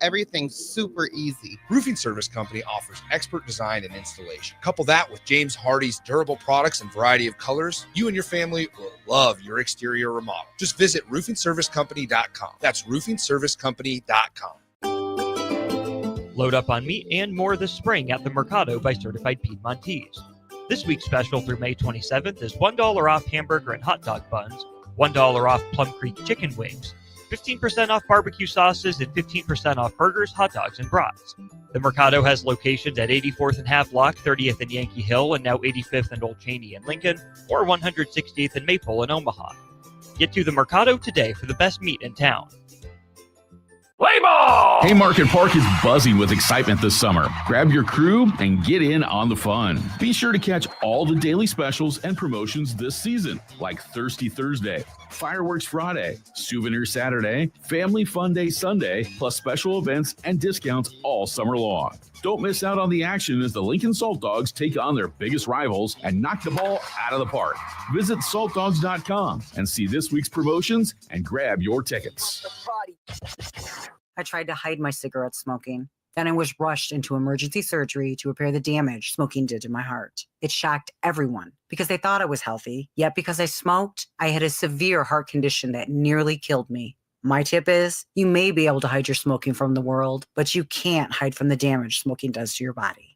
everything super easy. Roofing Service Company offers expert design and installation. Couple that with James Hardy's durable products and variety of colors, you and your family will love your exterior remodel. Just visit roofingservicecompany.com. That's roofingservicecompany.com. Load up on meat and more this spring at the Mercado by Certified Piedmontese. This week's special through May 27th is $1 off hamburger and hot dog buns, $1 off Plum Creek chicken wings, 15% off barbecue sauces, and 15% off burgers, hot dogs, and brats. The Mercado has locations at 84th and Havelock, 30th and Yankee Hill, and now 85th and Old Cheney in Lincoln, or 160th and Maple in Omaha. Get to the Mercado today for the best meat in town. Play ball! Haymarket Park is buzzing with excitement this summer. Grab your crew and get in on the fun. Be sure to catch all the daily specials and promotions this season, like Thirsty Thursday, Fireworks Friday, Souvenir Saturday, Family Fun Day Sunday, plus special events and discounts all summer long. Don't miss out on the action as the Lincoln Salt Dogs take on their biggest rivals and knock the ball out of the park. Visit saltdogs.com and see this week's promotions and grab your tickets. I tried to hide my cigarette smoking. Then I was rushed into emergency surgery to repair the damage smoking did to my heart. It shocked everyone because they thought I was healthy. Yet because I smoked, I had a severe heart condition that nearly killed me. My tip is, you may be able to hide your smoking from the world, but you can't hide from the damage smoking does to your body.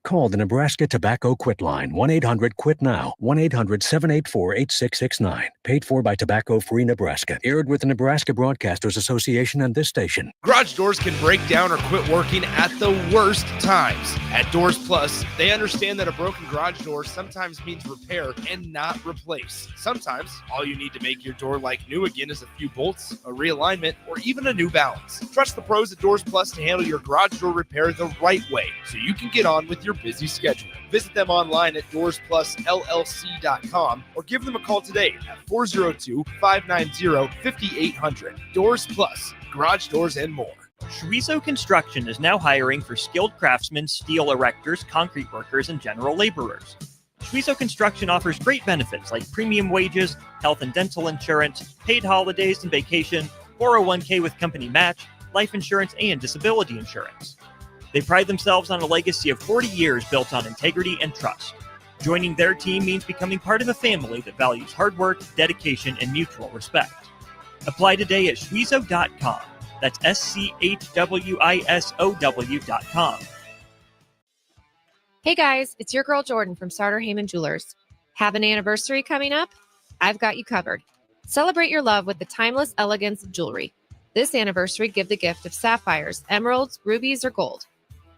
Call the Nebraska Tobacco Quit Line, 1-800-QUIT-NOW, 1-800-784-8669. Paid for by Tobacco Free Nebraska. Aired with the Nebraska Broadcasters Association and this station. Garage doors can break down or quit working at the worst times. At Doors Plus, they understand that a broken garage door sometimes means repair and not replace. Sometimes, all you need to make your door like new again is a few bolts, a realignment, or even a new balance. Trust the pros at Doors Plus to handle your garage door repair the right way so you can get on with your busy schedule. Visit them online at DoorsPlusLLC.com or give them a call today at 402-590-5800. Doors Plus, garage doors and more. Schweizo Construction is now hiring for skilled craftsmen, steel erectors, concrete workers, and general laborers. Schweizo Construction offers great benefits like premium wages, health and dental insurance, paid holidays and vacation, 401k with company match, life insurance, and disability insurance. They pride themselves on a legacy of 40 years built on integrity and trust. Joining their team means becoming part of a family that values hard work, dedication, and mutual respect. Apply today at schweizo.com. That's SCHWISOW.com. Hey guys, it's your girl Jordan from Sartor Heyman Jewelers. Have an anniversary coming up? I've got you covered. Celebrate your love with the timeless elegance of jewelry. This anniversary, give the gift of sapphires, emeralds, rubies, or gold.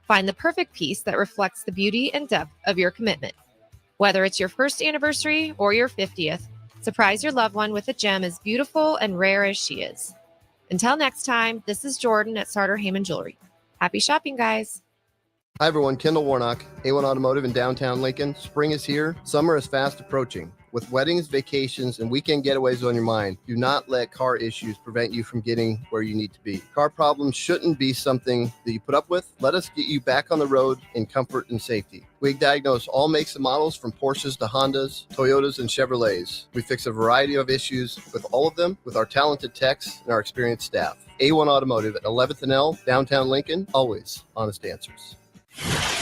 Find the perfect piece that reflects the beauty and depth of your commitment. Whether it's your first anniversary or your 50th, surprise your loved one with a gem as beautiful and rare as she is. Until next time, this is Jordan at Sartor Heyman Jewelry. Happy shopping, guys. Hi, everyone. Kendall Warnock, A1 Automotive in downtown Lincoln. Spring is here. Summer is fast approaching. With weddings, vacations, and weekend getaways on your mind, do not let car issues prevent you from getting where you need to be. Car problems shouldn't be something that you put up with. Let us get you back on the road in comfort and safety. We diagnose all makes and models from Porsches to Hondas, Toyotas, and Chevrolets. We fix a variety of issues with all of them with our talented techs and our experienced staff. A1 Automotive at 11th and L, downtown Lincoln, always honest answers.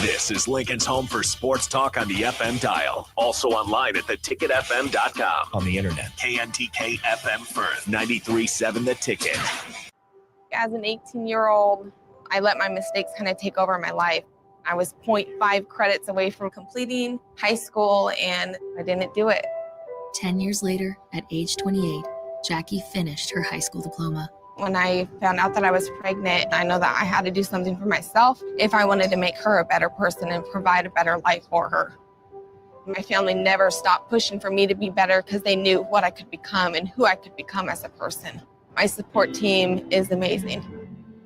This is Lincoln's home for sports talk on the FM dial. Also online at theticketfm.com. On the internet. KNTK FM Firth, 93.7 The Ticket. As an 18-year-old, I let my mistakes kind of take over my life. I was 0.5 credits away from completing high school, and I didn't do it. 10 years later, at age 28, Jackie finished her high school diploma. When I found out that I was pregnant, I know that I had to do something for myself if I wanted to make her a better person and provide a better life for her. My family never stopped pushing for me to be better because they knew what I could become and who I could become as a person. My support team is amazing.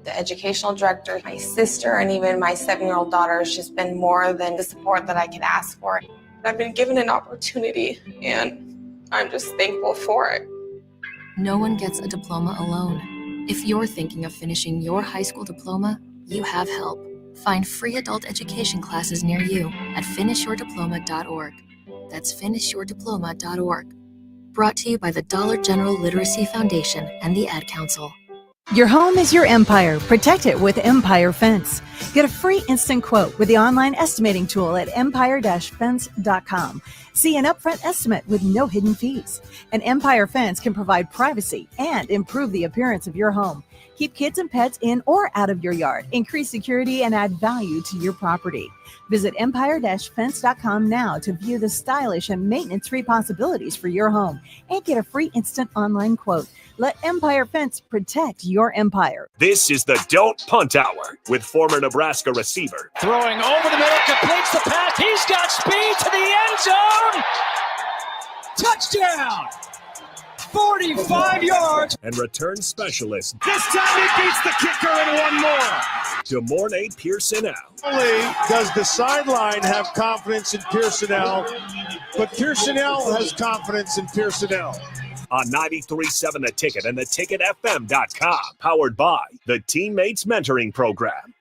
The educational director, my sister, and even my 7-year-old daughter has just been more than the support that I could ask for. I've been given an opportunity, and I'm just thankful for it. No one gets a diploma alone. If you're thinking of finishing your high school diploma, you have help. Find free adult education classes near you at finishyourdiploma.org. That's finishyourdiploma.org. Brought to you by the Dollar General Literacy Foundation and the Ad Council. Your home is your empire. Protect it with Empire Fence. Get a free instant quote with the online estimating tool at empire-fence.com. See an upfront estimate with no hidden fees. An Empire Fence can provide privacy and improve the appearance of your home. Keep kids and pets in or out of your yard. Increase security and add value to your property. Visit empire-fence.com now to view the stylish and maintenance-free possibilities for your home and get a free instant online quote. Let Empire Fence protect your empire. This is the Don't Punt Hour with former Nebraska receiver. Throwing over the middle, completes the pass. He's got speed to the end zone. Touchdown! 45 yards. And return specialist. This time he beats the kicker and one more. DeMornay Pierson-El. Only does the sideline have confidence in Pierson-El, but Pierson-El has confidence in Pierson-El. On 93.7 The Ticket and theticketfm.com. Powered by the Teammates Mentoring Program.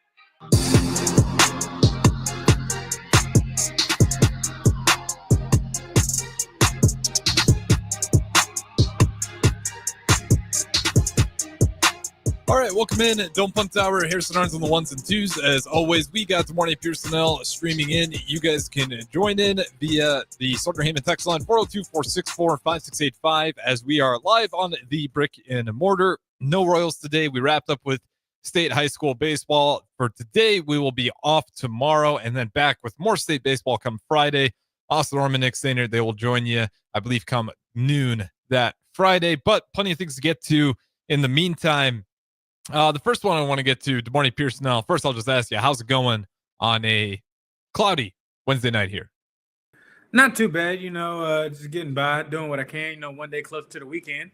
All right, welcome in. Don't Punt Hour. Harrison Arns on the ones and twos. As always, we got DeMornay Pierson-El streaming in. You guys can join in via the Sartor Hamann text line 402-464-5685 as we are live on the Brick and Mortar. No Royals today. We wrapped up with state high school baseball for today. We will be off tomorrow and then back with more state baseball come Friday. Austin Orman, Nick Sainer, they will join you, I believe, come noon that Friday. But plenty of things to get to in the meantime. The first one I want to get to, DeMornay Pierson-El. First, I'll just ask you, how's it going on a cloudy Wednesday night here? Not too bad, just getting by, doing what I can, one day close to the weekend.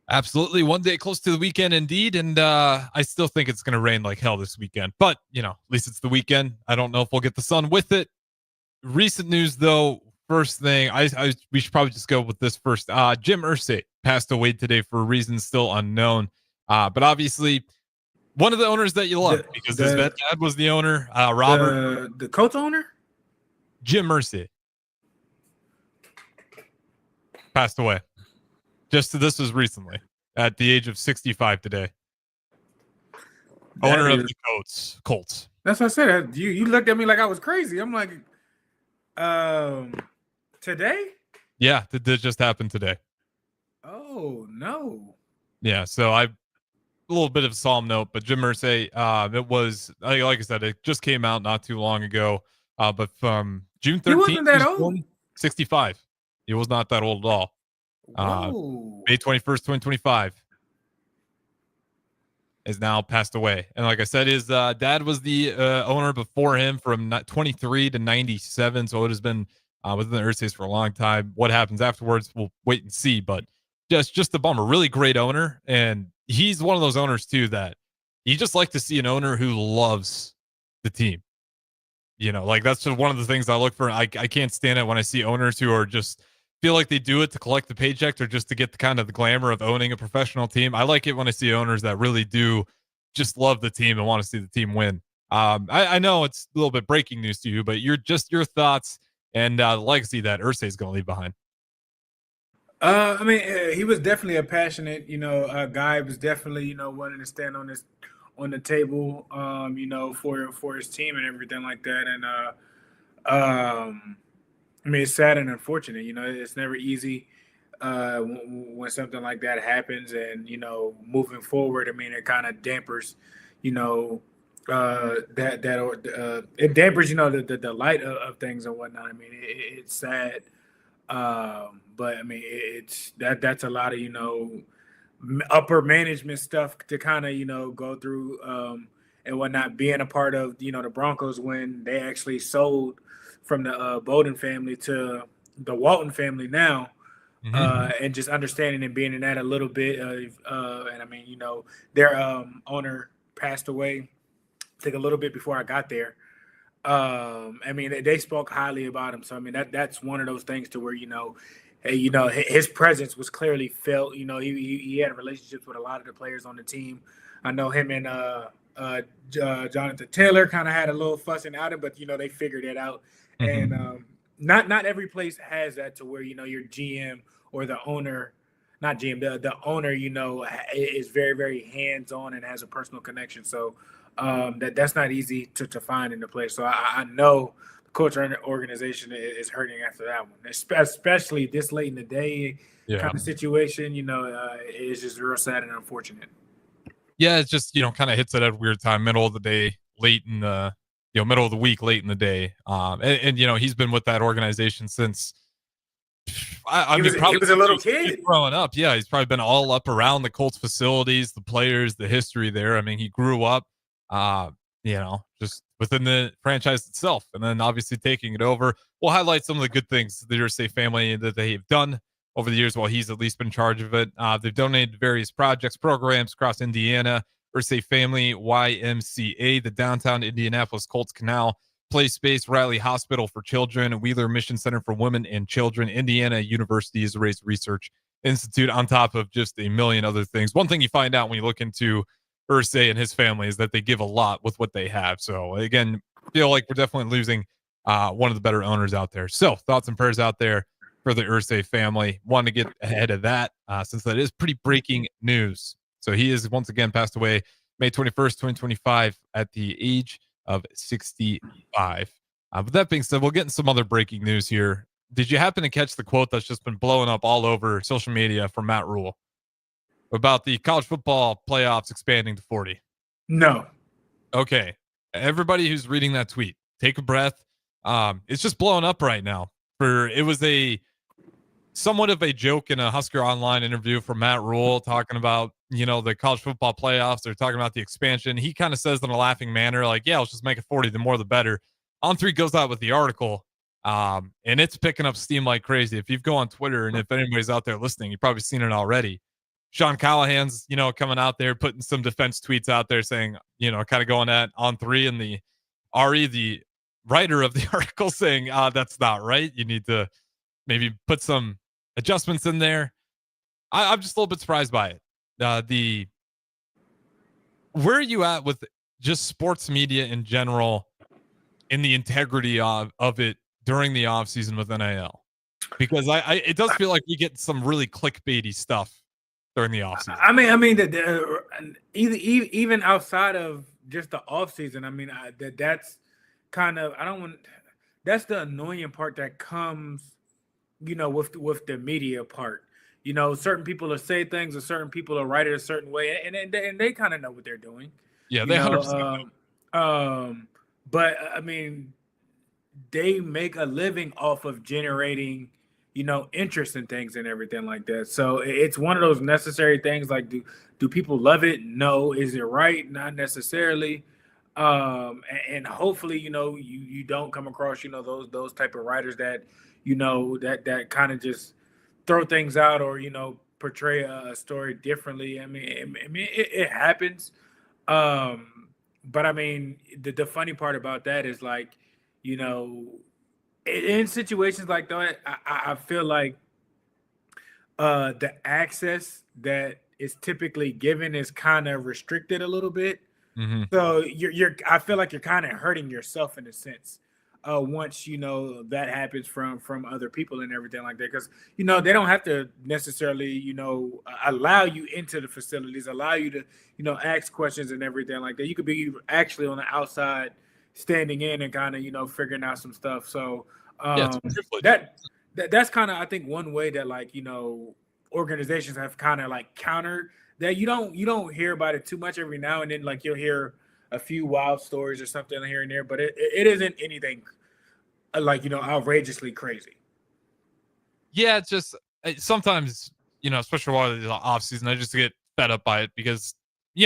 Absolutely. One day close to the weekend indeed. And I still think it's going to rain like hell this weekend. But, at least it's the weekend. I don't know if we'll get the sun with it. Recent news, though, first thing, we should probably just go with this first. Jim Irsay passed away today for reasons still unknown. But obviously, one of the owners that you love, because his dad was the owner, Robert. The Colts owner? Jim Irsay. Passed away. This was recently, at the age of 65 today. Owner of the Colts. That's what I said. You looked at me like I was crazy. I'm like, today? Yeah, that just happened today. Oh, no. Yeah, so a little bit of a solemn note, but Jim Irsay, it was, like I said, it just came out not too long ago, but from June 13th, he wasn't that old. 65. He was not that old at all. May 21st, 2025 is now passed away. And like I said, his dad was the owner before him from 23 to 97, so it has been within the Irsays for a long time. What happens afterwards, we'll wait and see, but just a bummer. Really great owner, and he's one of those owners too that you just like to see an owner who loves the team. That's just one of the things I look for. I can't stand it when I see owners who are just feel like they do it to collect the paycheck or just to get the kind of the glamour of owning a professional team. I like it when I see owners that really do just love the team and want to see the team win. I know it's a little bit breaking news to you, but your thoughts and the legacy that Irsay is going to leave behind. He was definitely a passionate, guy. He was definitely, wanting to stand on the table, for his team and everything like that. And it's sad and unfortunate. It's never easy when something like that happens. And moving forward, it kind of dampers, it dampers, the light of things and whatnot. It's sad. But that's a lot of upper management stuff to kind of go through and whatnot. Being a part of the Broncos when they actually sold from the Bowden family to the Walton family now, and just understanding and being in that a little bit their owner passed away I think a little bit before I got there. They spoke highly about him. So, that's one of those things to where, his presence was clearly felt. He had relationships with a lot of the players on the team. I know him and Jonathan Taylor kind of had a little fussing out of, but, they figured it out. And not every place has that to where, your GM or the owner not GM, the owner, is very, very hands-on and has a personal connection. So that's not easy to find in the place. So I know the culture and the organization is hurting after that one, especially this late in the day kind of situation. It's just real sad and unfortunate. Yeah, it's just, kind of hits at a weird time, middle of the day, late in the, middle of the week, late in the day. And he's been with that organization since, he was a little kid growing up. Yeah, he's probably been all up around the Colts facilities, the players, the history there. I mean, he grew up, just within the franchise itself, and then obviously taking it over. We'll highlight some of the good things the Irsay family that they've done over the years while he's at least been in charge of it. They've donated various projects, programs across Indiana. Irsay Family YMCA, the Downtown Indianapolis Colts Canal Play Space, Riley Hospital for Children, Wheeler Mission Center for Women and Children, Indiana University's Race Research Institute, on top of just a million other things. One thing you find out when you look into Irsay and his family is that they give a lot with what they have. So again, feel like we're definitely losing one of the better owners out there. So thoughts and prayers out there for the Irsay family. Wanted to get ahead of that since that is pretty breaking news. So he is once again passed away May 21st, 2025 at the age of 65. But that being said, we'll get into some other breaking news here. Did you happen to catch the quote that's just been blowing up all over social media from Matt Rule about the college football playoffs expanding to 40? No. Okay. Everybody who's reading that tweet, take a breath. It's just blowing up right now. It was a somewhat of a joke in a Husker Online interview from Matt Rule talking about, the college football playoffs. They're talking about the expansion. He kind of says in a laughing manner, like, yeah, let's just make it 40. The more, the better. On3 goes out with the article, and it's picking up steam like crazy. If you go on Twitter, and if anybody's out there listening, you've probably seen it already. Sean Callahan's, coming out there, putting some defense tweets out there saying, kind of going at On3, and the Ari, the writer of the article, saying, that's not right. You need to maybe put some adjustments in there. I'm just a little bit surprised by it. Where are you at with just sports media in general in the integrity of it during the off season with NIL? Because it does feel like we get some really clickbaity stuff during the off season. I mean, even outside of just the off season, that's kind of, that's the annoying part that comes, with the media part. Certain people will say things, or certain people will write it a certain way, and they kind of know what they're doing. Yeah, they 100% know. But they make a living off of generating, interest in things and everything like that. So it's one of those necessary things. Like, do people love it? No. Is it right? Not necessarily. And hopefully, you don't come across, those type of writers that, that kind of just throw things out, or portray a story differently. It happens. But the funny part about that is, like, in situations like that, I feel like the access that is typically given is kind of restricted a little bit. Mm-hmm. So I feel like you're kind of hurting yourself in a sense. Once that happens from other people and everything like that, because they don't have to necessarily allow you into the facilities, allow you to ask questions and everything like that. You could be actually on the outside, standing in and kind of figuring out some stuff. So that's kind of, I think, one way that, like, organizations have kind of like countered that. You don't hear about it too much. Every now and then, like, you'll hear a few wild stories or something here and there, but it isn't anything like, outrageously crazy. Yeah, it's just sometimes, especially while the off season, I just get fed up by it because,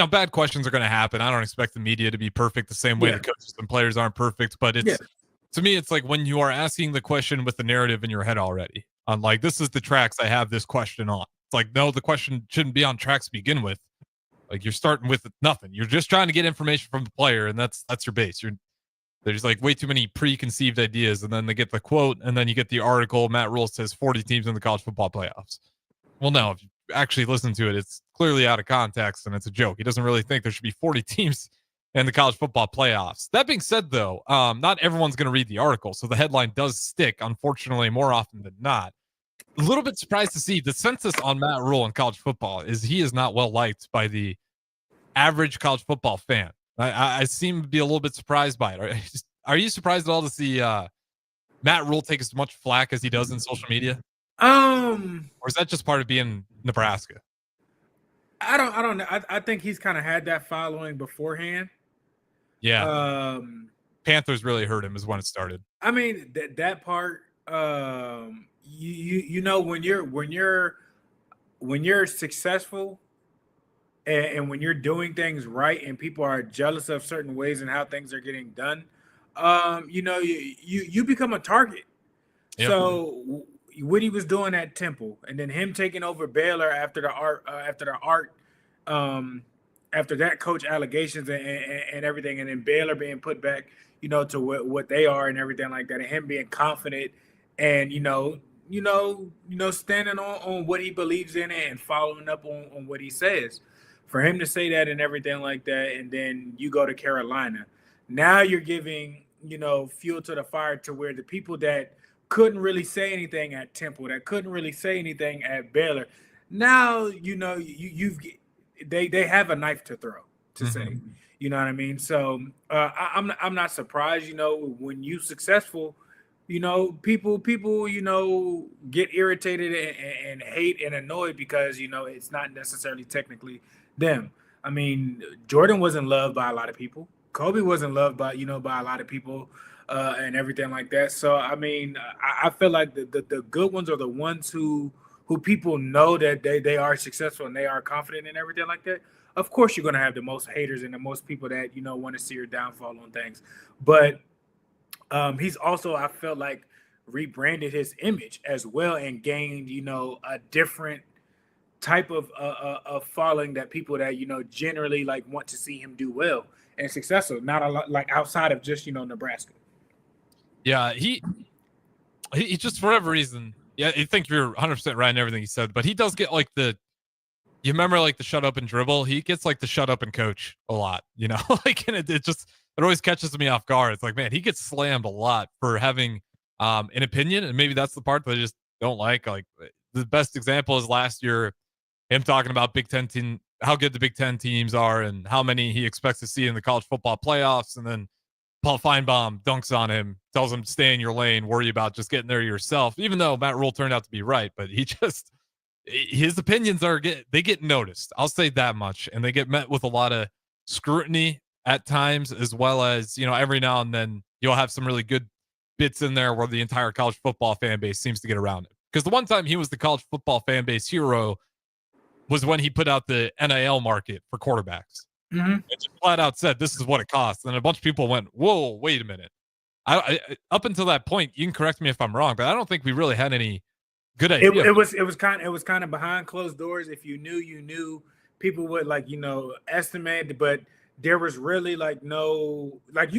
bad questions are going to happen. I don't expect the media to be perfect the same way the coaches and players aren't perfect, but to me, it's like when you are asking the question with the narrative in your head already, on like, this is the tracks I have this question on. It's like, no, the question shouldn't be on tracks to begin with. Like, you're starting with nothing. You're just trying to get information from the player, and that's your base. There's like way too many preconceived ideas, and then they get the quote, and then you get the article. Matt Rule says 40 teams in the college football playoffs. Well, no, if you actually listen to it, it's clearly out of context, and it's a joke. He doesn't really think there should be 40 teams in the college football playoffs. That being said, though, not everyone's going to read the article, so the headline does stick, unfortunately, more often than not. A little bit surprised to see the census on Matt Rule in college football is he is not well liked by the average college football fan. I seem to be a little bit surprised by it. Are you surprised at all to see Matt Rule take as much flack as he does in social media? Or is that just part of being Nebraska? I don't know. I think he's kind of had that following beforehand. Yeah. Panthers really hurt him is when it started. I mean, that part, you know, when you're successful and when you're doing things right and people are jealous of certain ways and how things are getting done, you know, you become a target. Yep. So what he was doing at Temple and then him taking over Baylor after that coach allegations and everything, and then Baylor being put back, you know, to what they are and everything like that, and him being confident and you know standing on what he believes in and following up on what he says. For him to say that and everything like that, and then you go to Carolina, now you're giving, you know, fuel to the fire to where the people that couldn't really say anything at Temple, that couldn't really say anything at Baylor, now you know they have a knife to throw to say, you know what I mean? So I'm not surprised, you know, when you successful, you know, people, you know, get irritated and hate and annoyed because, you know, it's not necessarily technically them. I mean, Jordan wasn't loved by a lot of people. Kobe wasn't loved by a lot of people and everything like that. So, I mean, I feel like the good ones are the ones who people know that they are successful and they are confident and everything like that. Of course, you're going to have the most haters and the most people that, you know, want to see your downfall on things. But he's also, I felt like, rebranded his image as well and gained, you know, a different type of following that people that, you know, generally like want to see him do well and successful, not a lot like outside of just, you know, Nebraska. Yeah, he just for whatever reason, yeah, I think you're 100% right in everything he said, but he does get like you remember like the shut up and dribble? He gets like the shut up and coach a lot, you know, like, and it always catches me off guard. It's like, man, he gets slammed a lot for having an opinion, and maybe that's the part that I just don't like. Like the best example is last year, him talking about Big Ten team, how good the Big Ten teams are, and how many he expects to see in the college football playoffs, and then Paul Feinbaum dunks on him, tells him stay in your lane, worry about just getting there yourself. Even though Matt Rule turned out to be right, but his opinions they get noticed. I'll say that much, and they get met with a lot of scrutiny at times, as well as, you know, every now and then you'll have some really good bits in there where the entire college football fan base seems to get around it. Because the one time he was the college football fan base hero was when he put out the NIL market for quarterbacks. It just flat out said, this is what it costs. And a bunch of people went, whoa, wait a minute. I up until that point, you can correct me if I'm wrong, but I don't think we really had any good idea. It was kind of behind closed doors. If you knew, people would, like, you know, estimate, but there was really like no, like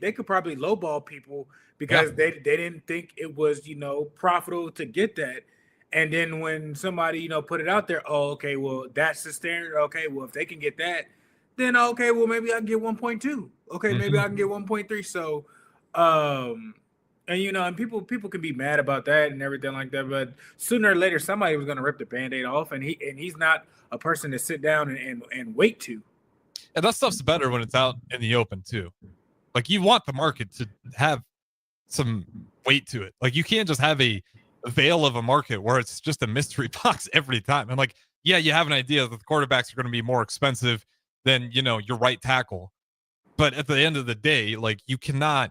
they could probably lowball people because they didn't think it was, you know, profitable to get that. And then when somebody, you know, put it out there, oh, okay, well, that's the standard. Okay, well, if they can get that, then okay, well, maybe I can get 1.2. Okay, maybe I can get 1.3. So, and you know, and people can be mad about that and everything like that, but sooner or later somebody was going to rip the Band-Aid off, and he's not a person to sit down and wait to. And that stuff's better when it's out in the open too. Like, you want the market to have some weight to it. Like, you can't just have a veil of a market where it's just a mystery box every time. And like, yeah, you have an idea that the quarterbacks are going to be more expensive than, you know, your right tackle. But at the end of the day, like, you cannot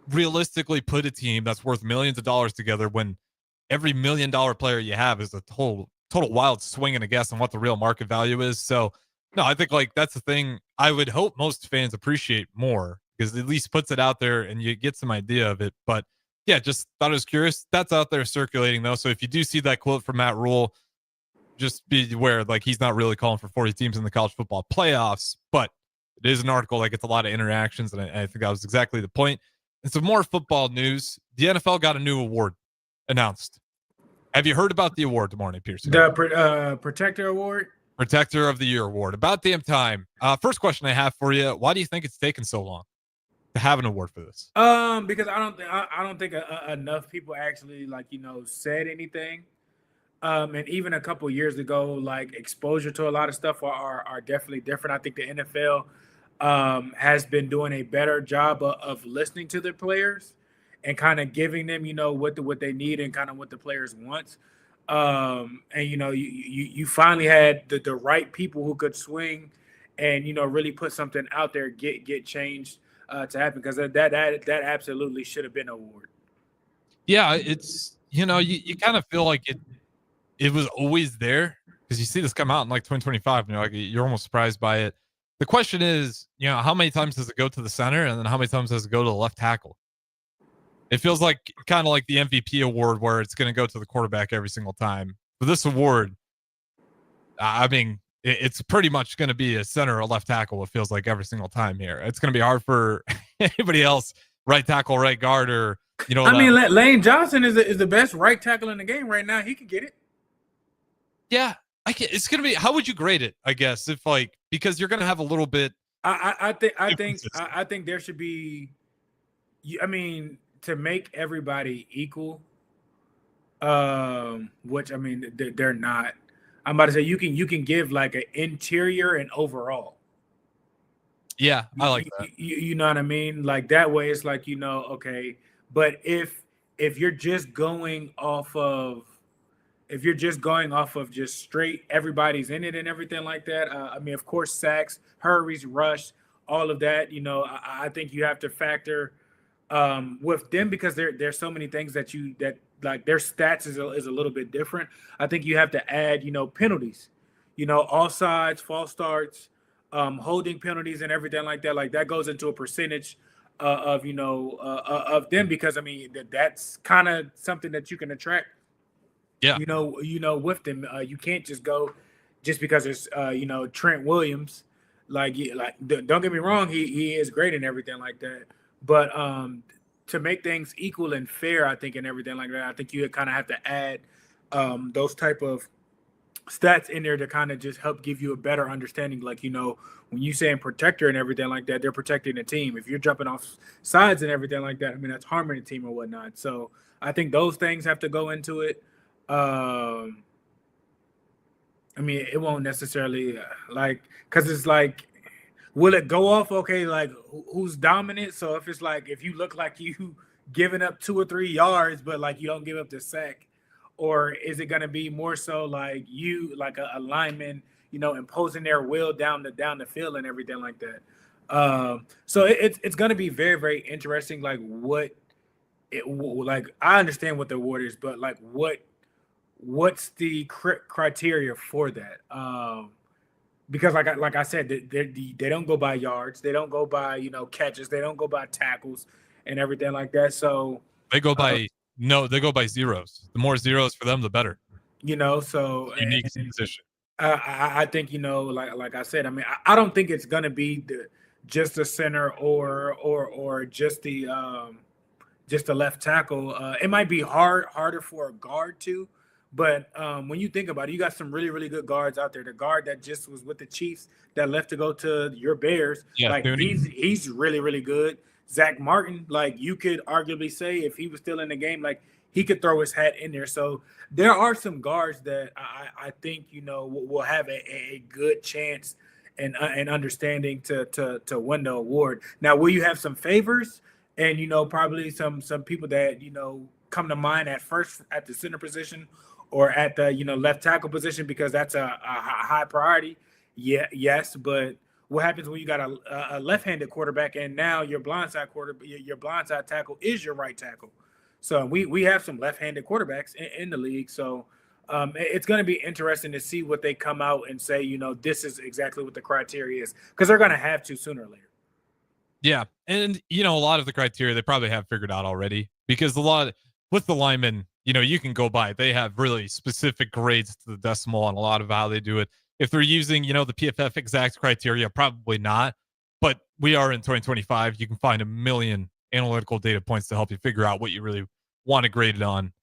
realistically put a team that's worth millions of dollars together when every $1 million player you have is a total wild swing and a guess on what the real market value is. So no, I think like that's the thing I would hope most fans appreciate more, because it at least puts it out there and you get some idea of it. But yeah, just thought I was curious. That's out there circulating though. So if you do see that quote from Matt Rule, just be aware, like, he's not really calling for 40 teams in the college football playoffs, but it is an article that gets a lot of interactions, and I think that was exactly the point. And some more football news. The NFL got a new award announced. Have you heard about the award this morning, Pierson? The Protector Award? Protector of the Year award. About damn time. First question I have for you. Why do you think it's taken so long? to have an award for this? Because I don't think enough people actually said anything. And even a couple years ago, like exposure to a lot of stuff are definitely different. I think the NFL has been doing a better job of listening to their players and kind of giving them, what they need and kind of what the players want. And you finally had the right people who could swing and really put something out there, get changed to happen, because that absolutely should have been an award. Yeah, it's you kind of feel like it was always there, because you see this come out in like 2025 and you're almost surprised by it. The question is, how many times does it go to the center, and then how many times does it go to the left tackle? It feels like kind of like the MVP award, where it's going to go to the quarterback every single time. For this award, I mean, it's pretty much going to be a center or left tackle. It feels like every single time here. It's going to be hard for anybody else, right tackle, right guard, or Lane Johnson is the best right tackle in the game right now. He could get it. Yeah, it's going to be. How would you grade it? I guess because you're going to have a little bit. I think there should be. I mean, to make everybody equal, which they're not. I'm about to say you can give like an interior and overall. Yeah, I like that. You know what I mean? Like that way, it's like okay. But if you're just going off of just straight everybody's in it and everything like that, of course, sacks, hurries, rush, all of that. I think you have to factor with them, because there's so many things that like their stats is a little bit different. I think you have to add penalties, offsides, false starts, holding penalties and everything like that. Like that goes into a percentage of them, because that's kind of something that you can attract. Yeah, with them, you can't just go just because it's Trent Williams. Like don't get me wrong, he is great and everything like that. But to make things equal and fair, I think, and everything like that, I think you kind of have to add those type of stats in there to kind of just help give you a better understanding. Like, when you saying protector and everything like that, they're protecting the team. If you're jumping off sides and everything like that, that's harming the team or whatnot. So I think those things have to go into it. It won't necessarily because it's like, will it go off? Okay, like who's dominant? So if it's like, if you look like you giving up 2 or 3 yards, but like you don't give up the sack, or is it going to be more so like you, like a lineman, imposing their will down the field and everything like that. So it's going to be very, very interesting. Like I understand what the award is, but like what's the criteria for that? Because like I said, they don't go by yards, they don't go by catches, they don't go by tackles and everything like that. So they go by they go by zeros. The more zeros for them, the better. So unique position. I think like I said, I don't think it's gonna be just the center or just the left tackle. It might be harder for a guard too. But when you think about it, you got some really, really good guards out there. The guard that just was with the Chiefs that left to go to your Bears, he's really, really good. Zach Martin, like you could arguably say if he was still in the game, like he could throw his hat in there. So there are some guards that I think will have a good chance and understanding to win the award. Now, will you have some favors and probably some people that come to mind at first at the center position or at the left tackle position, because that's a high priority? Yes, but what happens when you got a left-handed quarterback and now your blindside tackle is your right tackle? So we have some left-handed quarterbacks in the league. So it's going to be interesting to see what they come out and say. This is exactly what the criteria is, because they're going to have to sooner or later. Yeah, and a lot of the criteria they probably have figured out already, because with the linemen, you can go by. They have really specific grades to the decimal on a lot of how they do it. If they're using, the PFF exact criteria, probably not. But we are in 2025. You can find a million analytical data points to help you figure out what you really want to grade it on.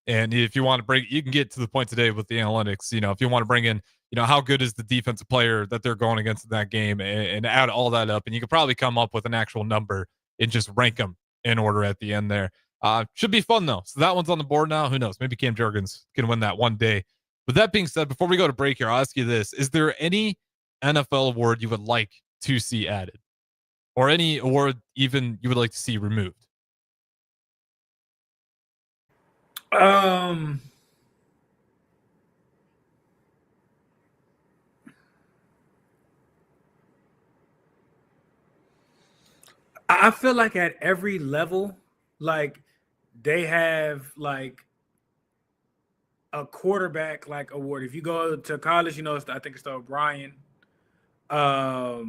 And if you want to bring, you can get to the point today with the analytics. If you want to bring in, how good is the defensive player that they're going against in that game, and add all that up, and you could probably come up with an actual number and just rank them in order at the end there. Should be fun though. So that one's on the board now. Who knows? Maybe Cam Jurgens can win that one day. With that being said, before we go to break here, I'll ask you this: is there any NFL award you would like to see added, or any award even you would like to see removed? I feel like at every level, like they have like a quarterback like award. If you go to college, I think it's the O'Brien. I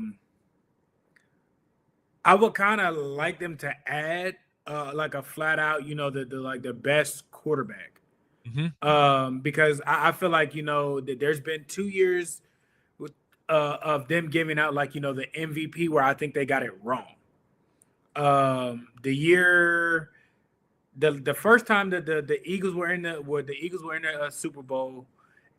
would kind of like them to add like a flat out, the best quarterback. Because I feel like, that there's been 2 years of them giving out like, the MVP where I think they got it wrong. The first time that the Eagles were in the Super Bowl,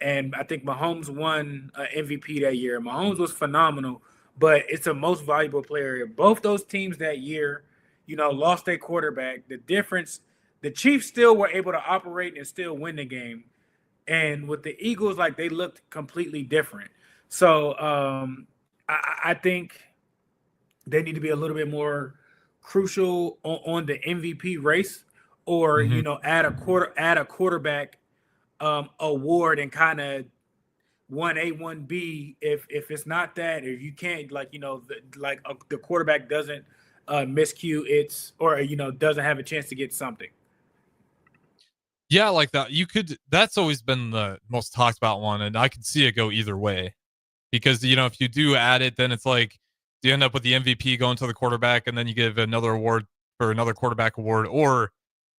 and I think Mahomes won MVP that year. Mahomes was phenomenal, but it's a most valuable player. Both those teams that year, lost their quarterback. The difference, the Chiefs still were able to operate and still win the game, and with the Eagles, like they looked completely different. So I think they need to be a little bit more crucial on the MVP race, or add a quarterback award and kind of 1A 1B if it's not that, if you can't the quarterback doesn't miscue doesn't have a chance to get something. Yeah, like that. That's always been the most talked about one, and I could see it go either way, because if you do add it, then it's like, do you end up with the MVP going to the quarterback, and then you give another award for another quarterback award, or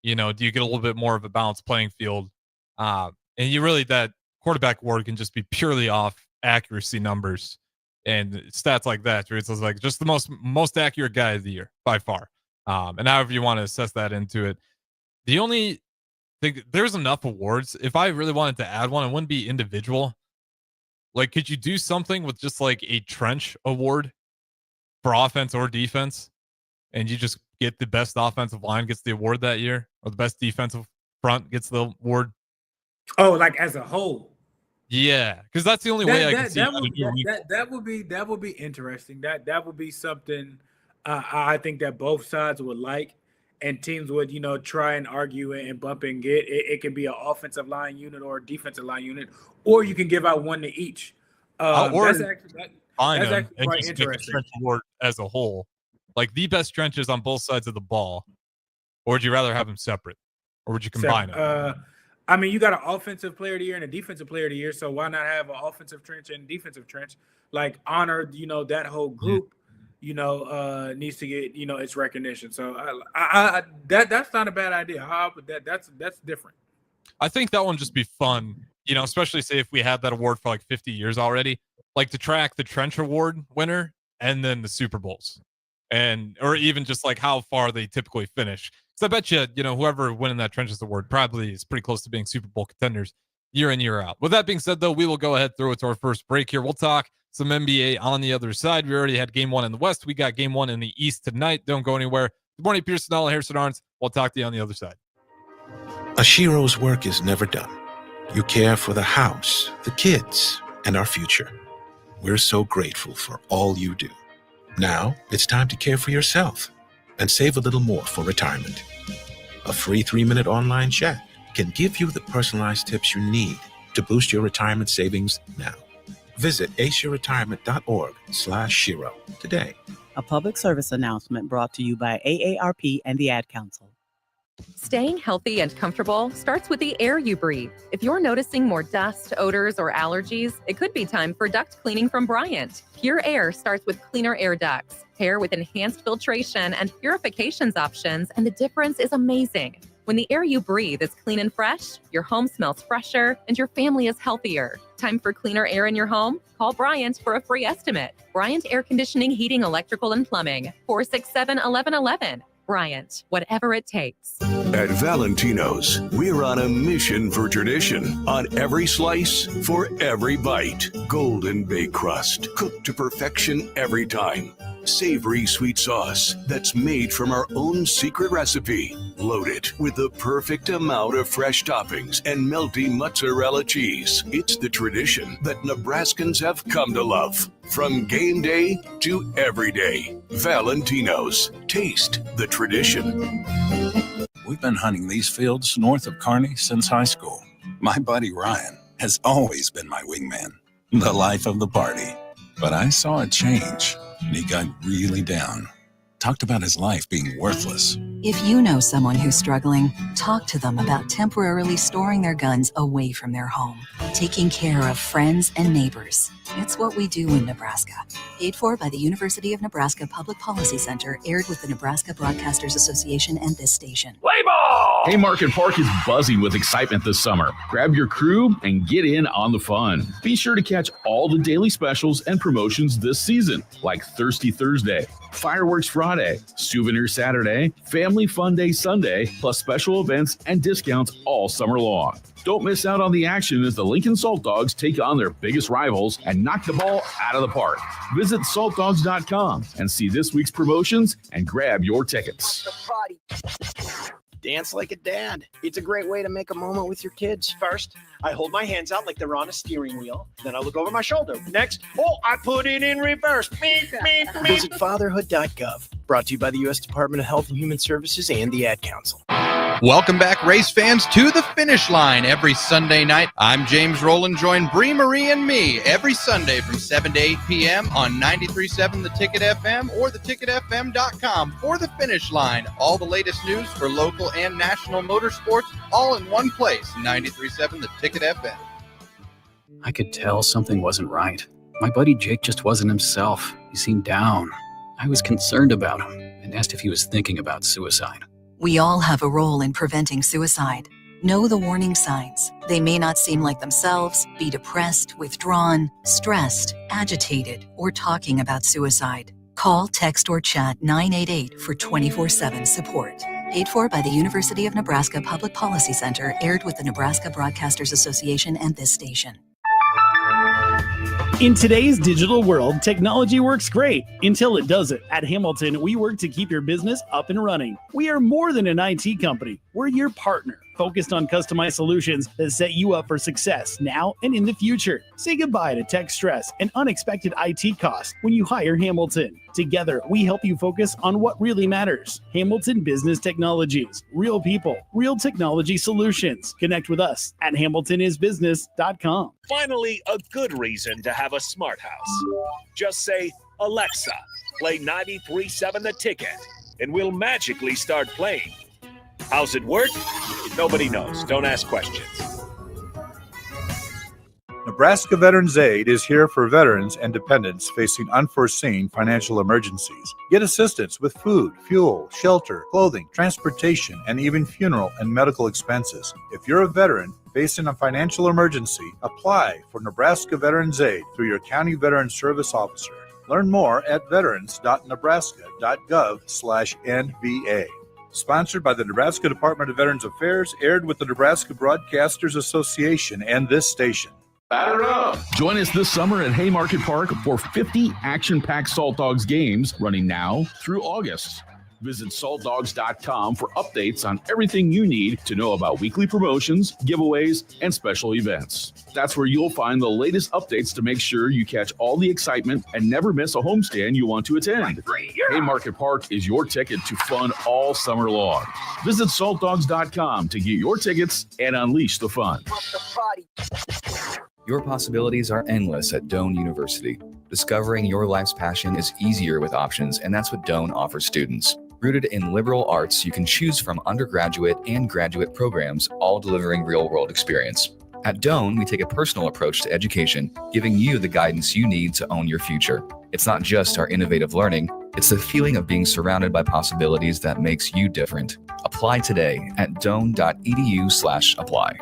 do you get a little bit more of a balanced playing field? And that quarterback award can just be purely off accuracy numbers and stats like that. It's like just the most accurate guy of the year by far. And however you want to assess that into it. The only thing, there's enough awards. If I really wanted to add one, it wouldn't be individual. Like, could you do something with just like a trench award for offense or defense, and you just get the best offensive line gets the award that year, or the best defensive front gets the award? Oh, like as a whole? Yeah, because that's the only way I can see that would be interesting. That would be something I think that both sides would like, and teams would try and argue and bump and get. It can be an offensive line unit or a defensive line unit, or you can give out one to each. That's actually quite interesting. Trench award as a whole, like the best trenches on both sides of the ball, or would you rather have them separate, or would you combine them? I mean, you got an offensive player of the year and a defensive player of the year, so why not have an offensive trench and defensive trench? Like, honor, that whole group, needs to get, its recognition. So that's not a bad idea. But that's different. I think that one just be fun, especially say if we had that award for like 50 years already, like to track the trench award winner and then the Super Bowls, or even just like how far they typically finish. Because I bet you, whoever winning that trenches award probably is pretty close to being Super Bowl contenders year in, year out. With that being said, though, we will go ahead through it to our first break here. We'll talk some NBA on the other side. We already had game one in the West. We got game one in the East tonight. Don't go anywhere. Good morning, Pierson-El, Harrison Arns. We'll talk to you on the other side. A Shiro's work is never done. You care for the house, the kids, and our future. We're so grateful for all you do. Now it's time to care for yourself and save a little more for retirement. A free 3-minute online chat can give you the personalized tips you need to boost your retirement savings now. Visit aceyourretirement.org/Shiro today. A public service announcement brought to you by AARP and the Ad Council. Staying healthy and comfortable starts with the air you breathe. If you're noticing more dust, odors, or allergies, it could be time for duct cleaning from Bryant. Pure Air starts with cleaner air ducts, pair with enhanced filtration and purifications options, and the difference is amazing. When the air you breathe is clean and fresh, your home smells fresher and your family is healthier. Time for cleaner air in your home? Call Bryant for a free estimate. Bryant Air Conditioning, Heating, Electrical, and Plumbing, 467-1111. Bryant, whatever it takes. At Valentino's, we're on a mission for tradition. On every slice, for every bite. Golden baked crust, cooked to perfection every time. Savory sweet sauce that's made from our own secret recipe. Loaded with the perfect amount of fresh toppings and melty mozzarella cheese. It's the tradition that Nebraskans have come to love. From game day to every day. Valentino's. Taste the tradition. We've been hunting these fields north of Kearney since high school. My buddy Ryan has always been my wingman, the life of the party. But I saw a change, and he got really down. Talked about his life being worthless. If you know someone who's struggling, talk to them about temporarily storing their guns away from their home, taking care of friends and neighbors. It's what we do in Nebraska. Paid for by the University of Nebraska Public Policy Center, aired with the Nebraska Broadcasters Association and this station. Play ball! Haymarket Park is buzzing with excitement this summer. Grab your crew and get in on the fun. Be sure to catch all the daily specials and promotions this season, like Thirsty Thursday, Fireworks Friday, Souvenir Saturday, Family Fun Day Sunday, plus special events and discounts all summer long. Don't miss out on the action as the Lincoln Salt Dogs take on their biggest rivals and knock the ball out of the park. Visit saltdogs.com and see this week's promotions and grab your tickets. Dance like a dad. It's a great way to make a moment with your kids. First, I hold my hands out like they're on a steering wheel. Then I look over my shoulder. Next, I put it in reverse. Visit fatherhood.gov. Brought to you by the U.S. Department of Health and Human Services and the Ad Council. Welcome back, race fans, to the finish line every Sunday night. I'm James Rowland. Join Bree Marie and me every Sunday from 7 to 8 p.m. on 93.7 The Ticket FM or theticketfm.com for the finish line. All the latest news for local and national motorsports, all in one place. 93.7 The Ticket FM. I could tell something wasn't right. My buddy Jake just wasn't himself. He seemed down. I was concerned about him and asked if he was thinking about suicide. We all have a role in preventing suicide. Know the warning signs. They may not seem like themselves, be depressed, withdrawn, stressed, agitated, or talking about suicide. Call, text, or chat 988 for 24/7 support. Paid for by the University of Nebraska Public Policy Center, aired with the Nebraska Broadcasters Association and this station. In today's digital world, technology works great until it doesn't. At Hamilton, we work to keep your business up and running. We are more than an IT company. We're your partner, focused on customized solutions that set you up for success now and in the future. Say goodbye to tech stress and unexpected IT costs when you hire Hamilton. Together, we help you focus on what really matters. Hamilton Business Technologies. Real people, real technology solutions. Connect with us at hamiltonisbusiness.com. Finally, a good reason to have a smart house. Just say, Alexa, play 93.7 The Ticket, and we'll magically start playing. How's it work? Nobody knows. Don't ask questions. Nebraska Veterans Aid is here for veterans and dependents facing unforeseen financial emergencies. Get assistance with food, fuel, shelter, clothing, transportation, and even funeral and medical expenses. If you're a veteran facing a financial emergency, apply for Nebraska Veterans Aid through your county veteran service officer. Learn more at veterans.nebraska.gov/NVA. Sponsored by the Nebraska Department of Veterans Affairs, aired with the Nebraska Broadcasters Association and this station. Batter up! Join us this summer at Haymarket Park for 50 action-packed Salt Dogs games running now through August. Visit saltdogs.com for updates on everything you need to know about weekly promotions, giveaways, and special events. That's where you'll find the latest updates to make sure you catch all the excitement and never miss a homestand you want to attend. Haymarket Park is your ticket to fun all summer long. Visit saltdogs.com to get your tickets and unleash the fun. Your possibilities are endless at Doane University. Discovering your life's passion is easier with options, and that's what Doane offers students. Rooted in liberal arts, you can choose from undergraduate and graduate programs, all delivering real-world experience. At Doane, we take a personal approach to education, giving you the guidance you need to own your future. It's not just our innovative learning, it's the feeling of being surrounded by possibilities that makes you different. Apply today at doane.edu/apply.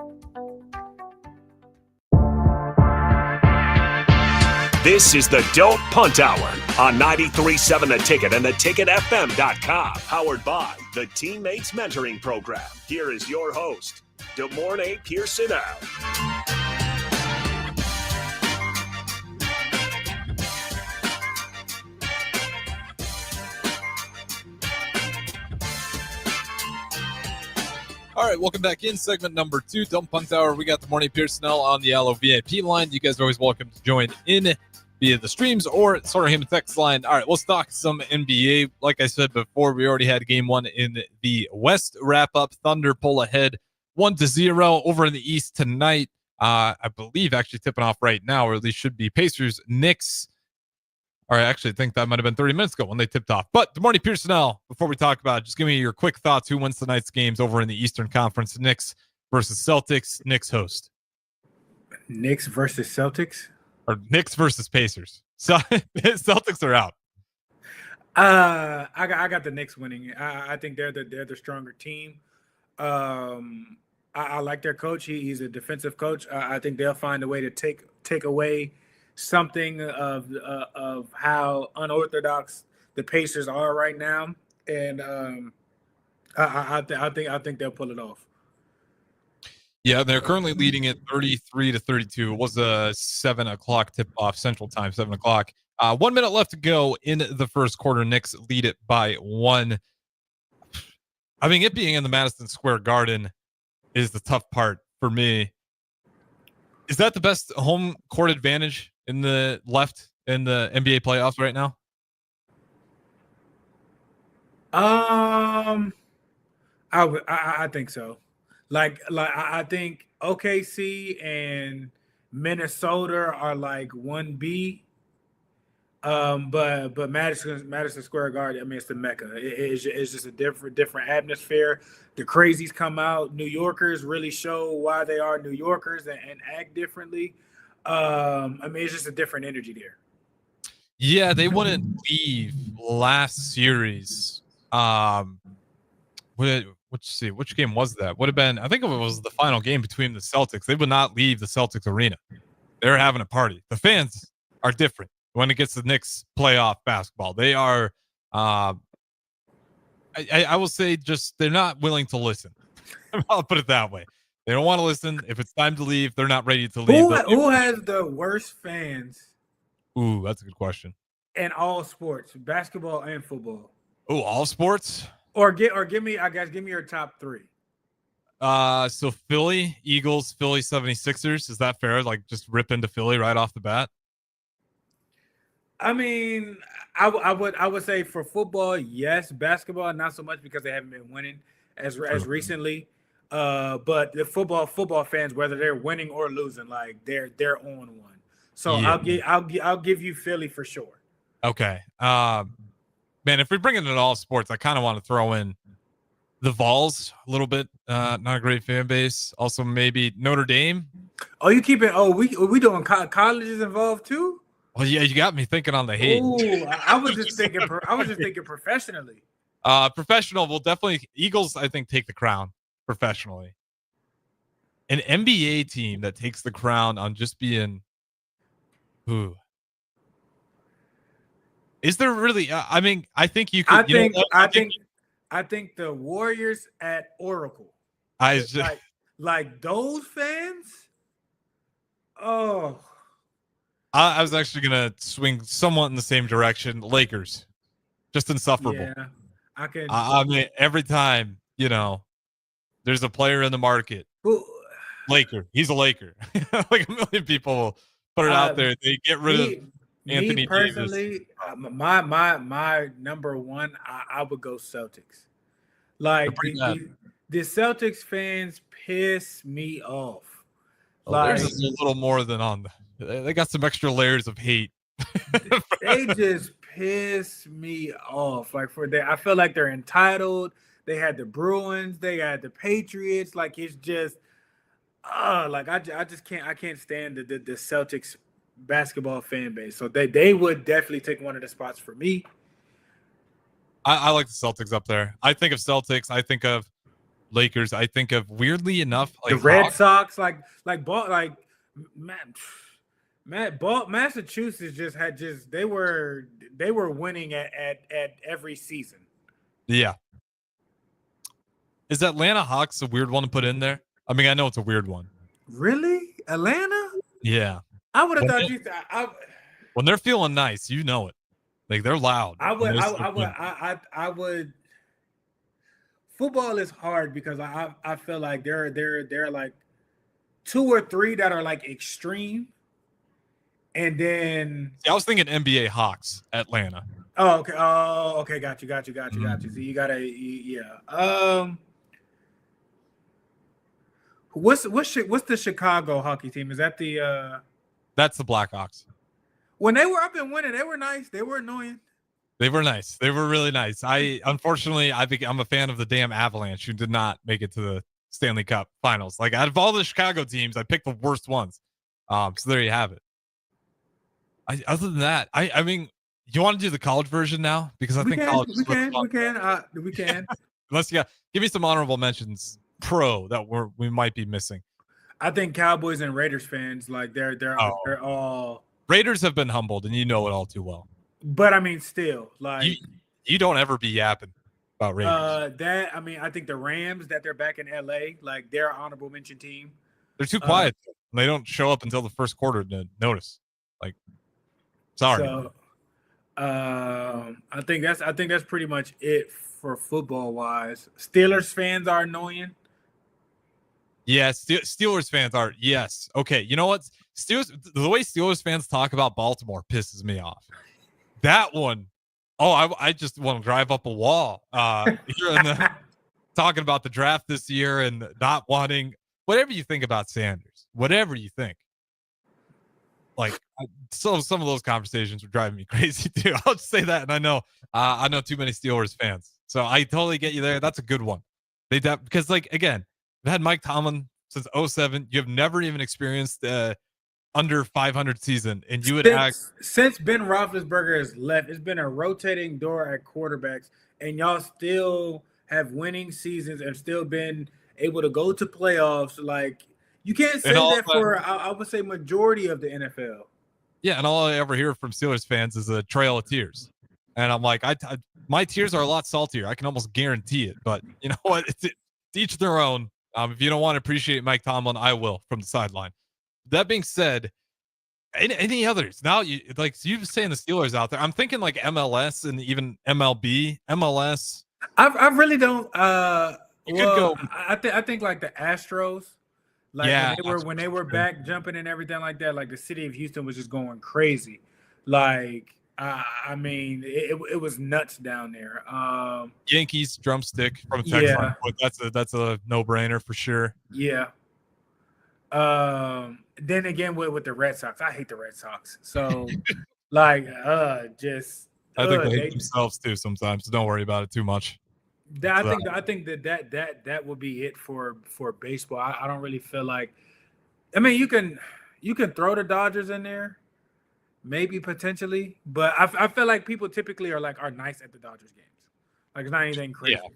This is the Don't Punt Hour on 93.7 The Ticket and theticketfm.com. Powered by the Teammates Mentoring Program. Here is your host, Demorne Pierson-El. All right, welcome back in segment number 2, Dump Punt Hour. We got the Morning Pierson-El on the Allo VIP line. You guys are always welcome to join in via the streams or Sorahim text line. All right, let's talk some NBA. Like I said before, we already had game 1 in the West wrap-up. Thunder pull ahead 1-0 over in the East tonight. I believe actually tipping off right now, or at least should be Pacers, Knicks. Or I actually think that might have been 30 minutes ago when they tipped off. But the Morning Pierson-El, before we talk about it, just give me your quick thoughts. Who wins tonight's games over in the Eastern Conference? Knicks versus Celtics. Knicks host. Knicks versus Celtics? Or Knicks versus Pacers. So Celtics are out. I got the Knicks winning. I think they're the stronger team. I like their coach. He's a defensive coach. I think they'll find a way to take away something of how unorthodox the Pacers are right now, and I think they'll pull it off. Yeah, they're currently leading it 33-32. It was a 7 o'clock tip off Central Time, 7 o'clock. 1 minute left to go in the first quarter. Knicks lead it by 1. I mean, it being in the Madison Square Garden is the tough part for me. Is that the best home court advantage in the NBA playoffs right now? I think so. Like I think OKC and Minnesota are like 1B. But Madison Square Garden, I mean, it's the Mecca. It's just a different atmosphere. The crazies come out. New Yorkers really show why they are New Yorkers and act differently. I mean, it's just a different energy there. Yeah, they wouldn't leave last series. Which game was that? Would have been, I think it was the final game between the Celtics. They would not leave the Celtics arena. They're having a party. The fans are different when it gets to Knicks playoff basketball. They are, I will say, just they're not willing to listen. I'll put it that way. They don't want to listen. If it's time to leave, they're not ready to leave. Who has the worst fans? Ooh, that's a good question. In all sports, basketball and football. Oh, all sports? Or give me your top 3. So Philly, Eagles, Philly 76ers. Is that fair? Like just rip into Philly right off the bat? I mean, I would say for football, yes. Basketball, not so much because they haven't been winning as recently. But the football fans, whether they're winning or losing, like they're on one. So yeah. I'll give you Philly for sure. Okay. Man, if we're bringing it all sports, I kind of want to throw in the Vols a little bit. Not a great fan base. Also, maybe Notre Dame. Oh, you keep it. Oh, we doing colleges involved too. Well, yeah, you got me thinking on the hate. Ooh, I was just thinking professionally. Professional will definitely Eagles. I think take the crown professionally. An NBA team that takes the crown on just being, who? Is there really? I mean, I think you could. I think the Warriors at Oracle. Like those fans. Oh. I was actually gonna swing somewhat in the same direction. Lakers, just insufferable. Yeah, I can. I mean, every time there's a player in the market. Laker, he's a Laker. Like a million people put it out there. They get rid of Anthony me personally, Davis. My number one, I would go Celtics. Like the Celtics fans piss me off. Like, there's a little more than on. They got some extra layers of hate. They just piss me off. Like I feel like they're entitled. They had the Bruins. They had the Patriots. Like it's just, like I just can't. I can't stand the Celtics basketball fan base. So they would definitely take one of the spots for me. I like the Celtics up there. I think of Celtics. I think of Lakers. I think of weirdly enough, like the Red Sox. Man, Massachusetts they were winning at every season. Yeah. Is Atlanta Hawks a weird one to put in there? I mean, I know it's a weird one. Really? Atlanta? Yeah. I would have thought when they're feeling nice, you know it. Like they're loud. I would. Football is hard because I feel like there are like 2 or 3 that are like extreme, and then I was thinking NBA Hawks, Atlanta. Oh, okay. Got you. So you gotta, yeah. What's the Chicago hockey team? Is that the? That's the Blackhawks. When they were up and winning, they were nice. They were annoying. They were nice. They were really nice. Unfortunately, I'm a fan of the damn Avalanche, who did not make it to the Stanley Cup Finals. Like, out of all the Chicago teams, I picked the worst ones. So there you have it. Other than that, I mean, you want to do the college version now? Because I think college is we can. Unless give me some honorable mentions pro that we might be missing. I think Cowboys and Raiders fans, like they're all Raiders have been humbled, and you know it all too well. But I mean, still, like you don't ever be yapping about Raiders. I think the Rams, that they're back in LA, like they're an honorable mention team. They're too quiet. They don't show up until the first quarter to notice. Like, sorry. So, I think that's pretty much it for football wise. Steelers fans are annoying. Yes, Steelers fans are. Yes. Okay. You know what? The way Steelers fans talk about Baltimore pisses me off. That one. Oh, I just want to drive up a wall. Talking about the draft this year and not wanting whatever you think about Sanders, whatever you think. Like, so some of those conversations were driving me crazy too. I'll just say that, and I know too many Steelers fans, so I totally get you there. That's a good one. Because, like, again, we've had Mike Tomlin since 2007. You have never even experienced under 500 season, and you would since Ben Roethlisberger has left, it's been a rotating door at quarterbacks, and y'all still have winning seasons and still been able to go to playoffs. Like, you can't say that for I would say majority of the NFL. Yeah, and all I ever hear from Steelers fans is a trail of tears, and I'm like, my tears are a lot saltier. I can almost guarantee it. But you know what? It's each their own. If you don't want to appreciate Mike Tomlin, I will from the sideline. That being said, any others? Now, you were saying the Steelers out there. I'm thinking like MLS and even MLB, MLS. I really don't. You could go. I think like the Astros. Like, yeah, when they were back jumping and everything like that, like the city of Houston was just going crazy. Like, I mean, it was nuts down there. Yankees drumstick from Texas. Yeah. That's a no-brainer for sure. Yeah. Then again with the Red Sox, I hate the Red Sox. So like I think they hate themselves too sometimes. So don't worry about it too much. I think that will be it for baseball. I don't really feel like, I mean, you can throw the Dodgers in there, maybe potentially, but I feel like people typically are nice at the Dodgers games. Like, it's not anything crazy. Yeah.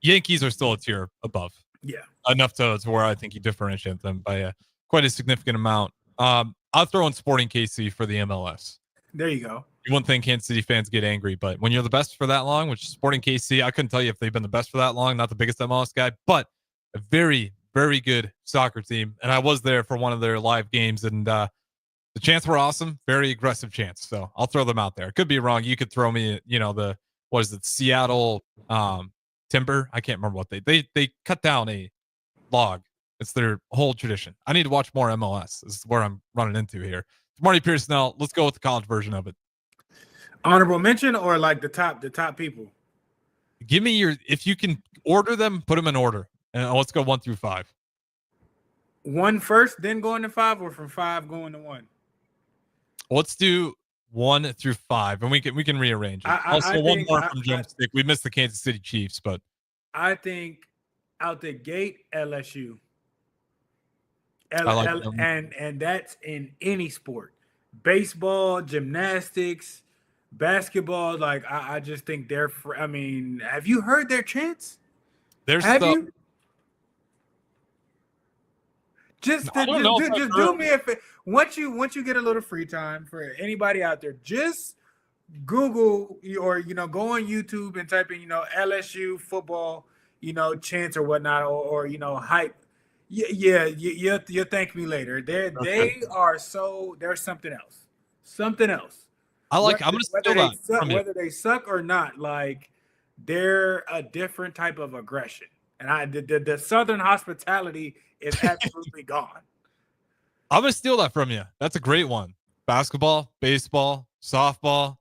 Yankees are still a tier above. Yeah. Enough to where I think you differentiate them by quite a significant amount. I'll throw in Sporting KC for the MLS. There you go. You wouldn't think Kansas City fans get angry, but when you're the best for that long, which is Sporting KC, I couldn't tell you if they've been the best for that long, not the biggest MLS guy, but a very, very good soccer team. And I was there for one of their live games, and the chants were awesome. Very aggressive chants. So I'll throw them out there. Could be wrong. You could throw me, Seattle Timber. I can't remember what they cut down a log. It's their whole tradition. I need to watch more MLS. This is where I'm running into here. It's Marty Pierson-El. Let's go with the college version of it. Honorable mention or like the top people? Give me if you can order them, put them in order. And let's go 1 through 5. 1 first, then going to 5, or from 5 going to 1? Let's do 1 through 5, and we can rearrange it. One more from Drumstick. We missed the Kansas City Chiefs, but I think out the gate, LSU. And that's in any sport. Baseball, gymnastics, basketball. Like, I just think they're I mean, have you heard their chants? Just I don't know if just do me a favor. Once you get a little free time, for anybody out there, just Google or go on YouTube and type in LSU football chants or whatnot or hype. Yeah, you'll thank me later. They are there's something else. Something else. I'm gonna steal that from you. Whether they suck or not, like they're a different type of aggression. And the Southern hospitality is absolutely gone. I'm gonna steal that from you. That's a great one. Basketball, baseball, softball,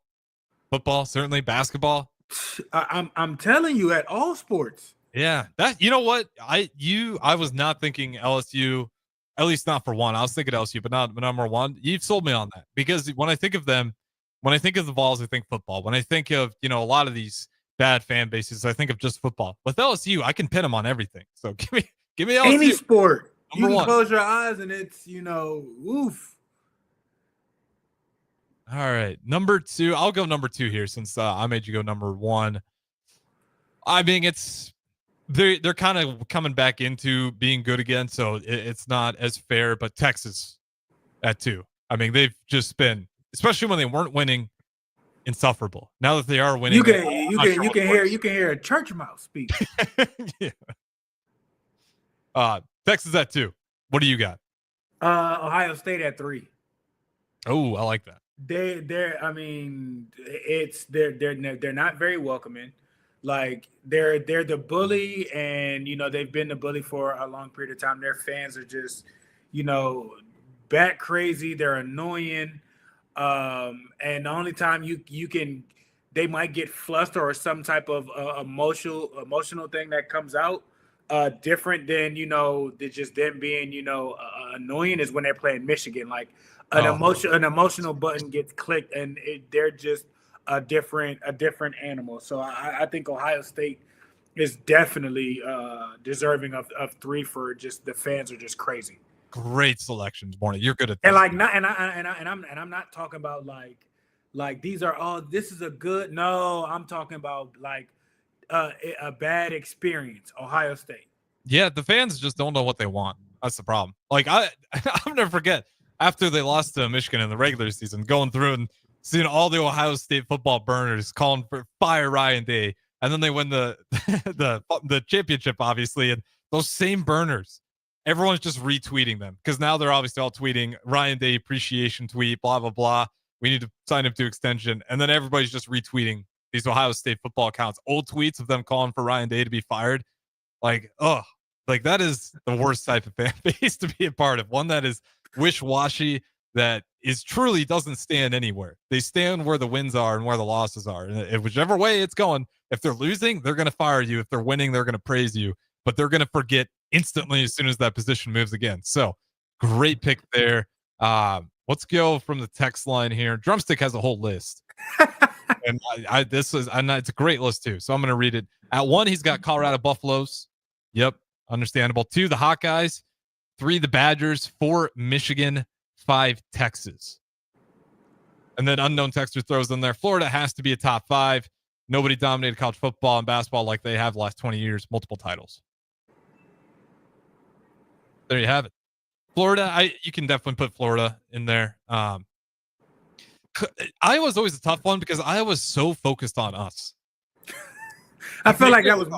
football, certainly basketball. I'm telling you, at all sports. Yeah, that you know what I was not thinking LSU, at least not for one. I was thinking LSU, but not number one. You've sold me on that because when I think of them, when I think of the Vols, I think football. When I think of a lot of these bad fan bases, I think of just football. With LSU, I can pin them on everything. So give me LSU. Any sport. Number you can one. Close your eyes and it's oof. All right, number two. I'll go number two here since I made you go number one. I mean, they're kind of coming back into being good again, so it's not as fair. But Texas at two. I mean, they've just been, especially when they weren't winning, insufferable. Now that they are winning, you can hear a church mouse speak. Yeah. Texas at two. What do you got? Ohio State at three. Oh, I like that. They're not very welcoming. Like they're the bully, and they've been the bully for a long period of time. Their fans are just bat crazy. They're annoying, and the only time they might get flustered or some type of emotional thing that comes out different than just them being annoying is when they're playing Michigan. Like an emotional button gets clicked and they're just a different animal. So I think Ohio State is definitely deserving of three for just the fans are just crazy. Great selections, Morning. You're good at that. I'm not talking about like these are all. This is a good. No, I'm talking about like a bad experience. Ohio State. Yeah, the fans just don't know what they want. That's the problem. Like I'll never forget after they lost to Michigan in the regular season, going through and seeing all the Ohio State football burners calling for fire Ryan Day, and then they win the championship, obviously, and those same burners, everyone's just retweeting them because now they're obviously all tweeting Ryan Day appreciation tweet, blah blah blah. We need to sign him to extension, and then everybody's just retweeting these Ohio State football accounts, old tweets of them calling for Ryan Day to be fired. Like, that is the worst type of fan base to be a part of. One that is wish-washy, that is truly doesn't stand anywhere. They stand where the wins are and where the losses are. And whichever way it's going, if they're losing, they're going to fire you. If they're winning, they're going to praise you. But they're going to forget instantly as soon as that position moves again. So great pick there. Let's go from the text line here. Drumstick has a whole list. And it's a great list too. So I'm going to read it. At 1, he's got Colorado Buffaloes. Yep. Understandable. 2, the Hawkeyes. 3, the Badgers. 4, Michigan. 5, Texas. And then unknown texter throws in there. Florida has to be a top 5. Nobody dominated college football and basketball like they have the last 20 years. Multiple titles. There you have it. Florida, you can definitely put Florida in there. Iowa's always a tough one because Iowa's so focused on us. I feel like that was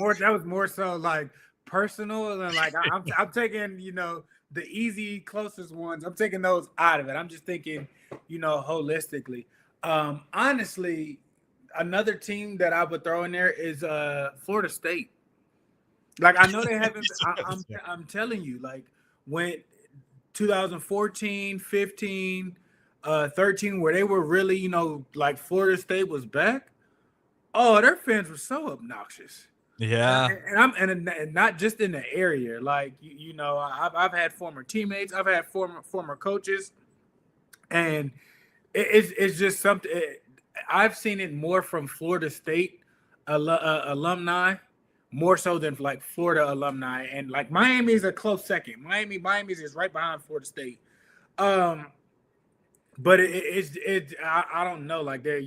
more so like personal, and like I'm taking the easy closest ones. I'm taking those out of it. I'm just thinking holistically. Honestly, another team that I would throw in there is Florida State. Like I know they haven't. I'm telling you, like when 2014, 15, 13, where they were really like Florida State was back. Oh, their fans were so obnoxious. Yeah, and not just in the area. Like I've had former teammates, I've had former coaches, and it's just something. I've seen it more from Florida State alumni, more so than like Florida alumni, and like Miami is a close second. Miami is right behind Florida State. But I don't know, like they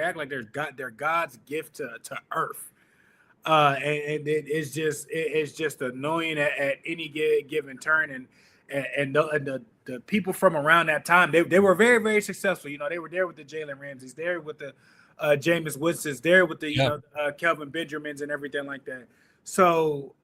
act like they're God's gift to earth, and it's just annoying at any given turn, and and the people from around that time, they were very, very successful. You know, they were there with the Jalen Ramseys, there with the Jameis Winston's, there with the Kelvin Benjamins and everything like that. So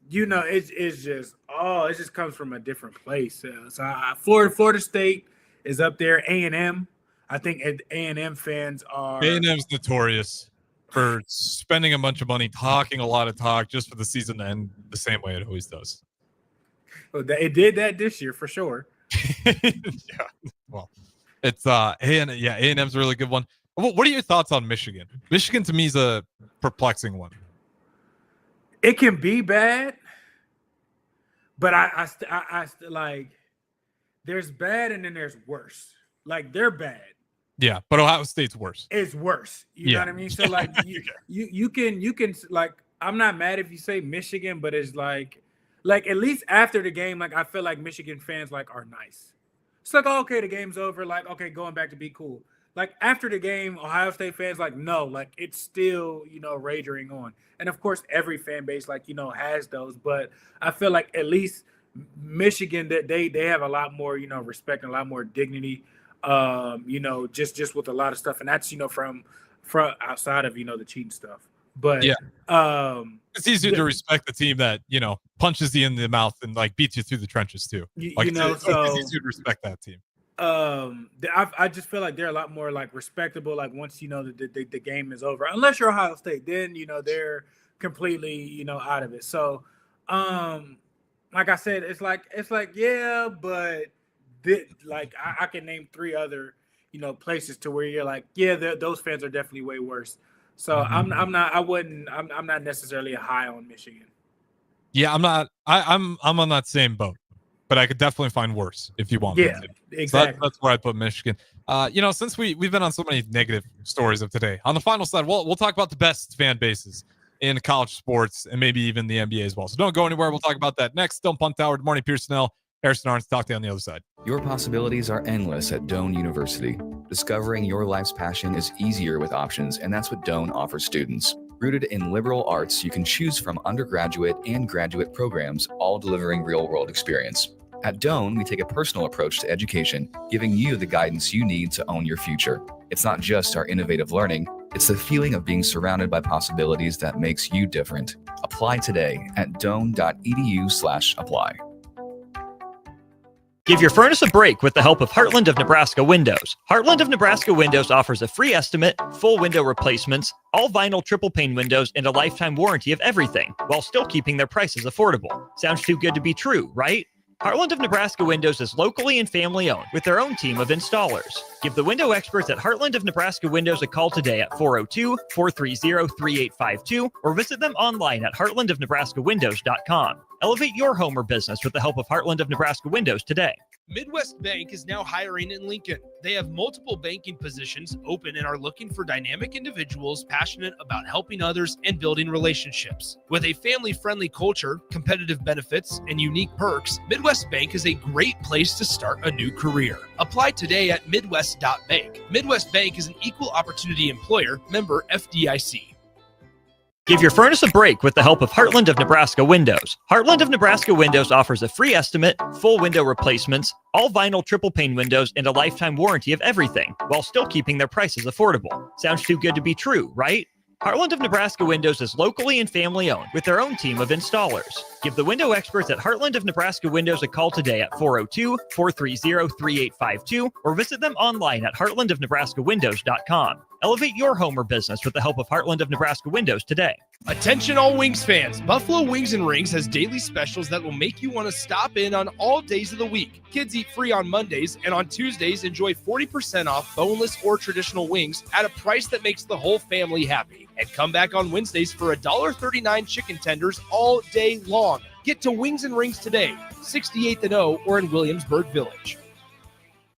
you know, it just comes from a different place. So Florida State is up there. A&M, I think A&M fans are. A&M's notorious for spending a bunch of money, talking a lot of talk just for the season to end the same way it always does. Well, it did that this year for sure. Yeah. Well, it's A&M's a really good one. What are your thoughts on Michigan? Michigan to me is a perplexing one. It can be bad, but I like there's bad and then there's worse. Like they're bad. Yeah, but Ohio State's worse. It's worse. You know what I mean? So like you can like, I'm not mad if you say Michigan, but it's like at least after the game, like I feel like Michigan fans like are nice. It's like, oh, okay, the game's over. Like, okay, going back to be cool. Like after the game, Ohio State fans like, no, like it's still, you know, raging on. And of course, every fan base, like, you know, has those. But I feel like at least Michigan, that they have a lot more, you know, respect and a lot more dignity, you know, just with a lot of stuff. And that's, you know, from outside of, you know, the cheating stuff. But it's easier to respect the team that, you know, punches you in the mouth and like beats you through the trenches too. Like, you know, it's easier to respect that team. I just feel like they're a lot more like respectable. Like once you know the game is over, unless you're Ohio State, then you know they're completely, you know, out of it. So, like I said, it's like yeah, but like I can name 3 other, you know, places to where you're like, yeah, those fans are definitely way worse. So I'm not necessarily high on Michigan. Yeah, I'm not. I'm on that same boat. But I could definitely find worse if you want. Yeah, exactly. So that's where I put Michigan. You know, since we've been on so many negative stories of today, on the final side, we'll talk about the best fan bases in college sports and maybe even the NBA as well. So don't go anywhere. We'll talk about that next. Don't Punt Tower. Good morning, Pierson-El. Harrison Arns, talk to you on the other side. Your possibilities are endless at Doane University. Discovering your life's passion is easier with options, and that's what Doane offers students. Rooted in liberal arts, you can choose from undergraduate and graduate programs, all delivering real-world experience. At Doane, we take a personal approach to education, giving you the guidance you need to own your future. It's not just our innovative learning, it's the feeling of being surrounded by possibilities that makes you different. Apply today at doane.edu/apply. Give your furnace a break with the help of Heartland of Nebraska Windows. Heartland of Nebraska Windows offers a free estimate, full window replacements, all vinyl triple pane windows, and a lifetime warranty of everything, while still keeping their prices affordable. Sounds too good to be true, right? Heartland of Nebraska Windows is locally and family owned with their own team of installers. Give the window experts at Heartland of Nebraska Windows a call today at 402-430-3852 or visit them online at heartlandofnebraskawindows.com. Elevate your home or business with the help of Heartland of Nebraska Windows today. Midwest Bank is now hiring in Lincoln. They have multiple banking positions open and are looking for dynamic individuals passionate about helping others and building relationships. With a family-friendly culture, competitive benefits, and unique perks, Midwest Bank is a great place to start a new career. Apply today at midwest.bank. Midwest Bank is an equal opportunity employer, member FDIC. Give your furnace a break with the help of Heartland of Nebraska Windows. Heartland of Nebraska Windows offers a free estimate, full window replacements, all vinyl triple pane windows, and a lifetime warranty of everything, while still keeping their prices affordable. Sounds too good to be true, right? Heartland of Nebraska Windows is locally and family owned with their own team of installers. Give the window experts at Heartland of Nebraska Windows a call today at 402-430-3852 or visit them online at heartlandofnebraskawindows.com. Elevate your home or business with the help of Heartland of Nebraska Windows today. Attention all Wings fans, Buffalo Wings and Rings has daily specials that will make you want to stop in on all days of the week. Kids eat free on Mondays, and on Tuesdays enjoy 40% off boneless or traditional wings at a price that makes the whole family happy. And come back on Wednesdays for $1.39 chicken tenders all day long. Get to Wings and Rings today, 68th and O or in Williamsburg Village.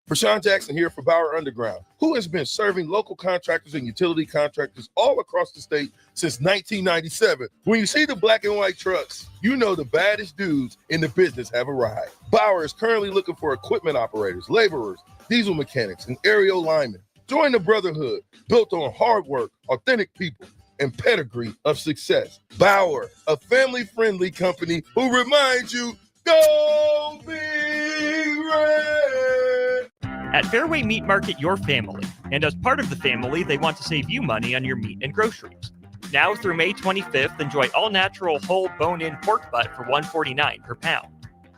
Rashawn Jackson here for Bauer Underground, who has been serving local contractors and utility contractors all across the state since 1997. When you see the black and white trucks, you know the baddest dudes in the business have arrived. Bauer is currently looking for equipment operators, laborers, diesel mechanics, and aerial linemen. Join the brotherhood built on hard work, authentic people, and pedigree of success. Bauer, a family-friendly company who reminds you Go Big Red! At Fairway Meat Market, your family. And as part of the family, they want to save you money on your meat and groceries. Now through May 25th, enjoy all-natural whole bone-in pork butt for $1.49 per pound.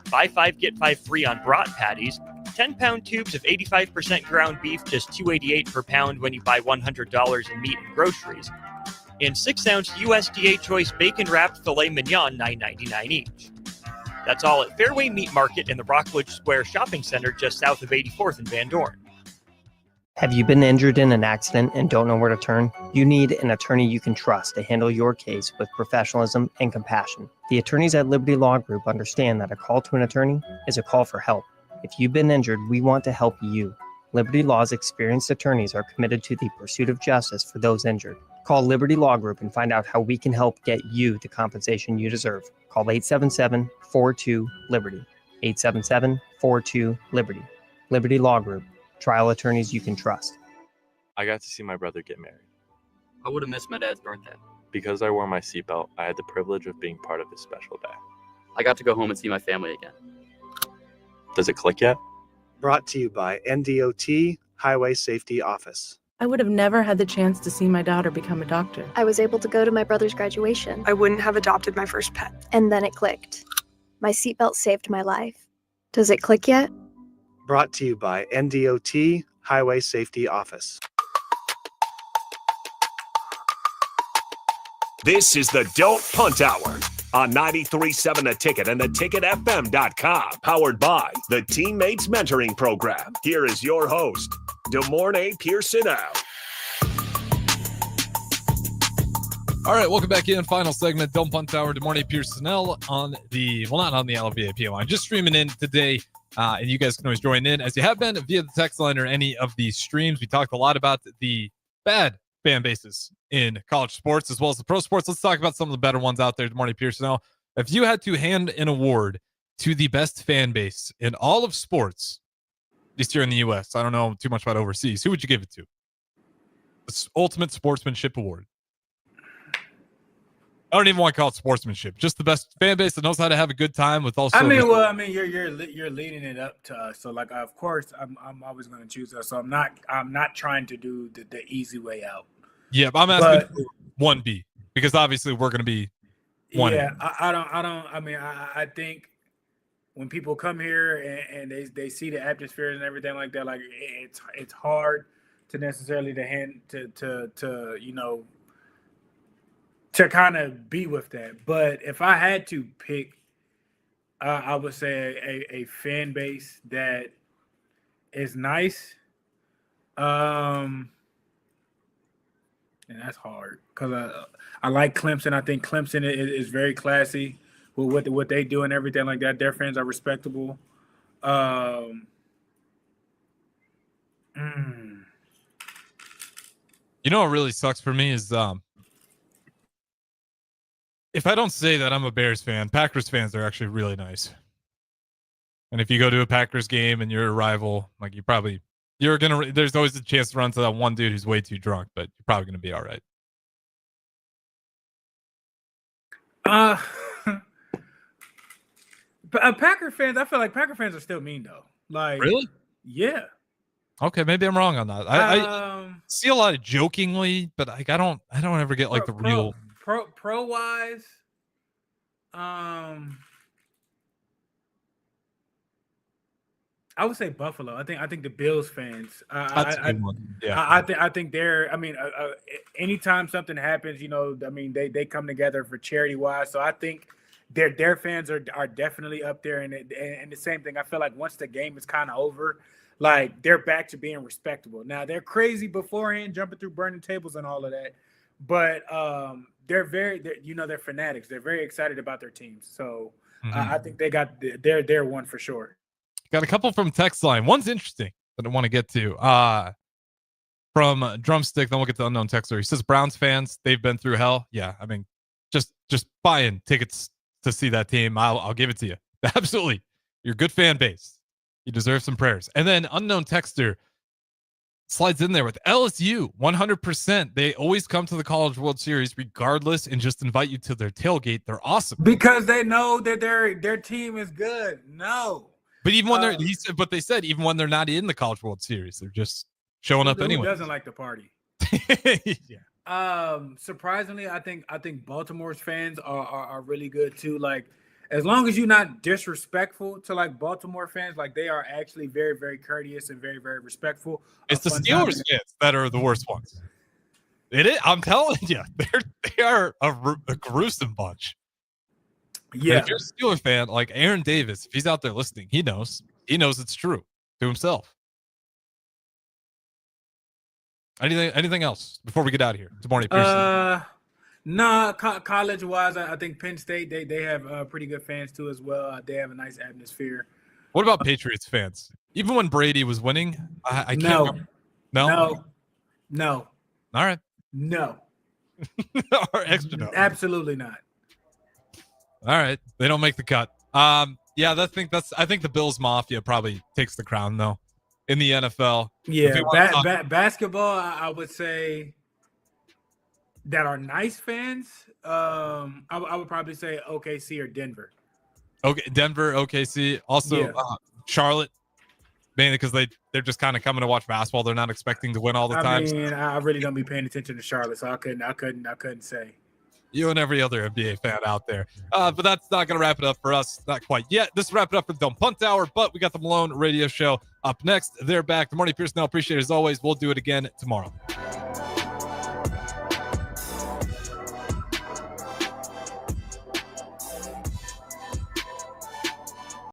Buy 5, get 5 free on brat patties. 10-pound tubes of 85% ground beef, just $2.88 per pound when you buy $100 in meat and groceries. And 6-ounce USDA Choice bacon-wrapped filet mignon, $9.99 each. That's all at Fairway Meat Market in the Rockwood Square Shopping Center just south of 84th and Van Dorn. Have you been injured in an accident and don't know where to turn? You need an attorney you can trust to handle your case with professionalism and compassion. The attorneys at Liberty Law Group understand that a call to an attorney is a call for help. If you've been injured, we want to help you. Liberty Law's experienced attorneys are committed to the pursuit of justice for those injured. Call Liberty Law Group and find out how we can help get you the compensation you deserve. Call 877-42-LIBERTY. 877-42-LIBERTY. Liberty Law Group. Trial attorneys you can trust. I got to see my brother get married. I would have missed my dad's birthday. Because I wore my seatbelt, I had the privilege of being part of his special day. I got to go home and see my family again. Does it click yet? Brought to you by NDOT Highway Safety Office. I would have never had the chance to see my daughter become a doctor. I was able to go to my brother's graduation. I wouldn't have adopted my first pet. And then it clicked. My seatbelt saved my life. Does it click yet? Brought to you by NDOT Highway Safety Office. This is the Don't Punt Hour on 93.7 The Ticket and theticketfm.com. Powered by the Teammates Mentoring Program. Here is your host, DeMornay Pierson-El. All right, welcome back in. Final segment, Don't Punt Hour. DeMornay Pierson-El on the, well, not on the LVAP line, just streaming in today. And you guys can always join in as you have been via the text line or any of these streams. We talked a lot about the bad fan bases in college sports as well as the pro sports. Let's talk about some of the better ones out there. DeMornay Pierson-El, if you had to hand an award to the best fan base in all of sports, at least here in the U.S., I don't know too much about overseas, who would you give it to? The Ultimate Sportsmanship Award. I don't even want to call it sportsmanship. Just the best fan base that knows how to have a good time with also. You're leading it up to us. So like, of course, I'm always going to choose us. So I'm not trying to do the easy way out. Yeah, but I'm asking for 1B because obviously we're going to be 1A. Yeah, I think when people come here and they see the atmosphere and everything like that, like it's hard to necessarily to kind of be with that. But if I had to pick, I would say a fan base that is nice. And that's hard because I like Clemson. I think Clemson is very classy with what they do and everything like that. Their fans are respectable. You know what really sucks for me is if I don't say that I'm a Bears fan, Packers fans are actually really nice. And if you go to a Packers game and you're a rival, like there's always a chance to run to that one dude who's way too drunk, but you're probably going to be all right. Packer fans, I feel like Packer fans are still mean though. Like, really? Yeah. Okay, maybe I'm wrong on that. I see a lot of jokingly, but like I don't ever get like the real pro wise. I would say Buffalo. I think the Bills fans. That's a good one. Yeah. I think they're. I mean, anytime something happens, they come together for charity wise. So I think their fans are definitely up there. And the same thing. I feel like once the game is kind of over, like they're back to being respectable. Now they're crazy beforehand, jumping through burning tables and all of that, but they're fanatics. They're very excited about their teams. So I think they're one for sure. Got a couple from text line. One's interesting that I want to get to. From Drumstick, then we'll get to unknown texter. He says Browns fans, they've been through hell. Yeah, I mean, just buying tickets to see that team. I'll give it to you. Absolutely. You're a good fan base. You deserve some prayers. And then unknown texter slides in there with LSU, 100%. They always come to the College World Series regardless and just invite you to their tailgate. They're awesome. Because they know that their team is good. No. But even when they said even when they're not in the College World Series, they're just showing up anyway. Who doesn't like the party? Yeah. Surprisingly, I think Baltimore's fans are really good too. Like, as long as you're not disrespectful to like Baltimore fans, like they are actually very, very courteous and very, very respectful. It's the Steelers fans that are the worst ones. It is. I'm telling you, they are a gruesome bunch. Yeah. But if you're a Steeler fan, like Aaron Davis, if he's out there listening, he knows it's true to himself. Anything else before we get out of here? Good morning, Pierson. College wise, I think Penn State they have pretty good fans too as well. They have a nice atmosphere. What about Patriots fans? Even when Brady was winning, I can't. No. Remember. No. All right. No. Or extra no. Absolutely not. All right, they don't make the cut. I think the Bills Mafia probably takes the crown though in the NFL. Yeah, basketball, I would say that are nice fans. I would probably say OKC or Denver. Okay, Denver, OKC, also Charlotte, mainly because they're just kind of coming to watch basketball. They're not expecting to win all the time. I mean, I really don't be paying attention to Charlotte, so I couldn't say. You and every other NBA fan out there. But that's not going to wrap it up for us. Not quite yet. This wrap it up for the Don't Punt Hour, but we got the Malone Radio Show up next. They're back. Good morning, Pierson-El. Appreciate it as always. We'll do it again tomorrow.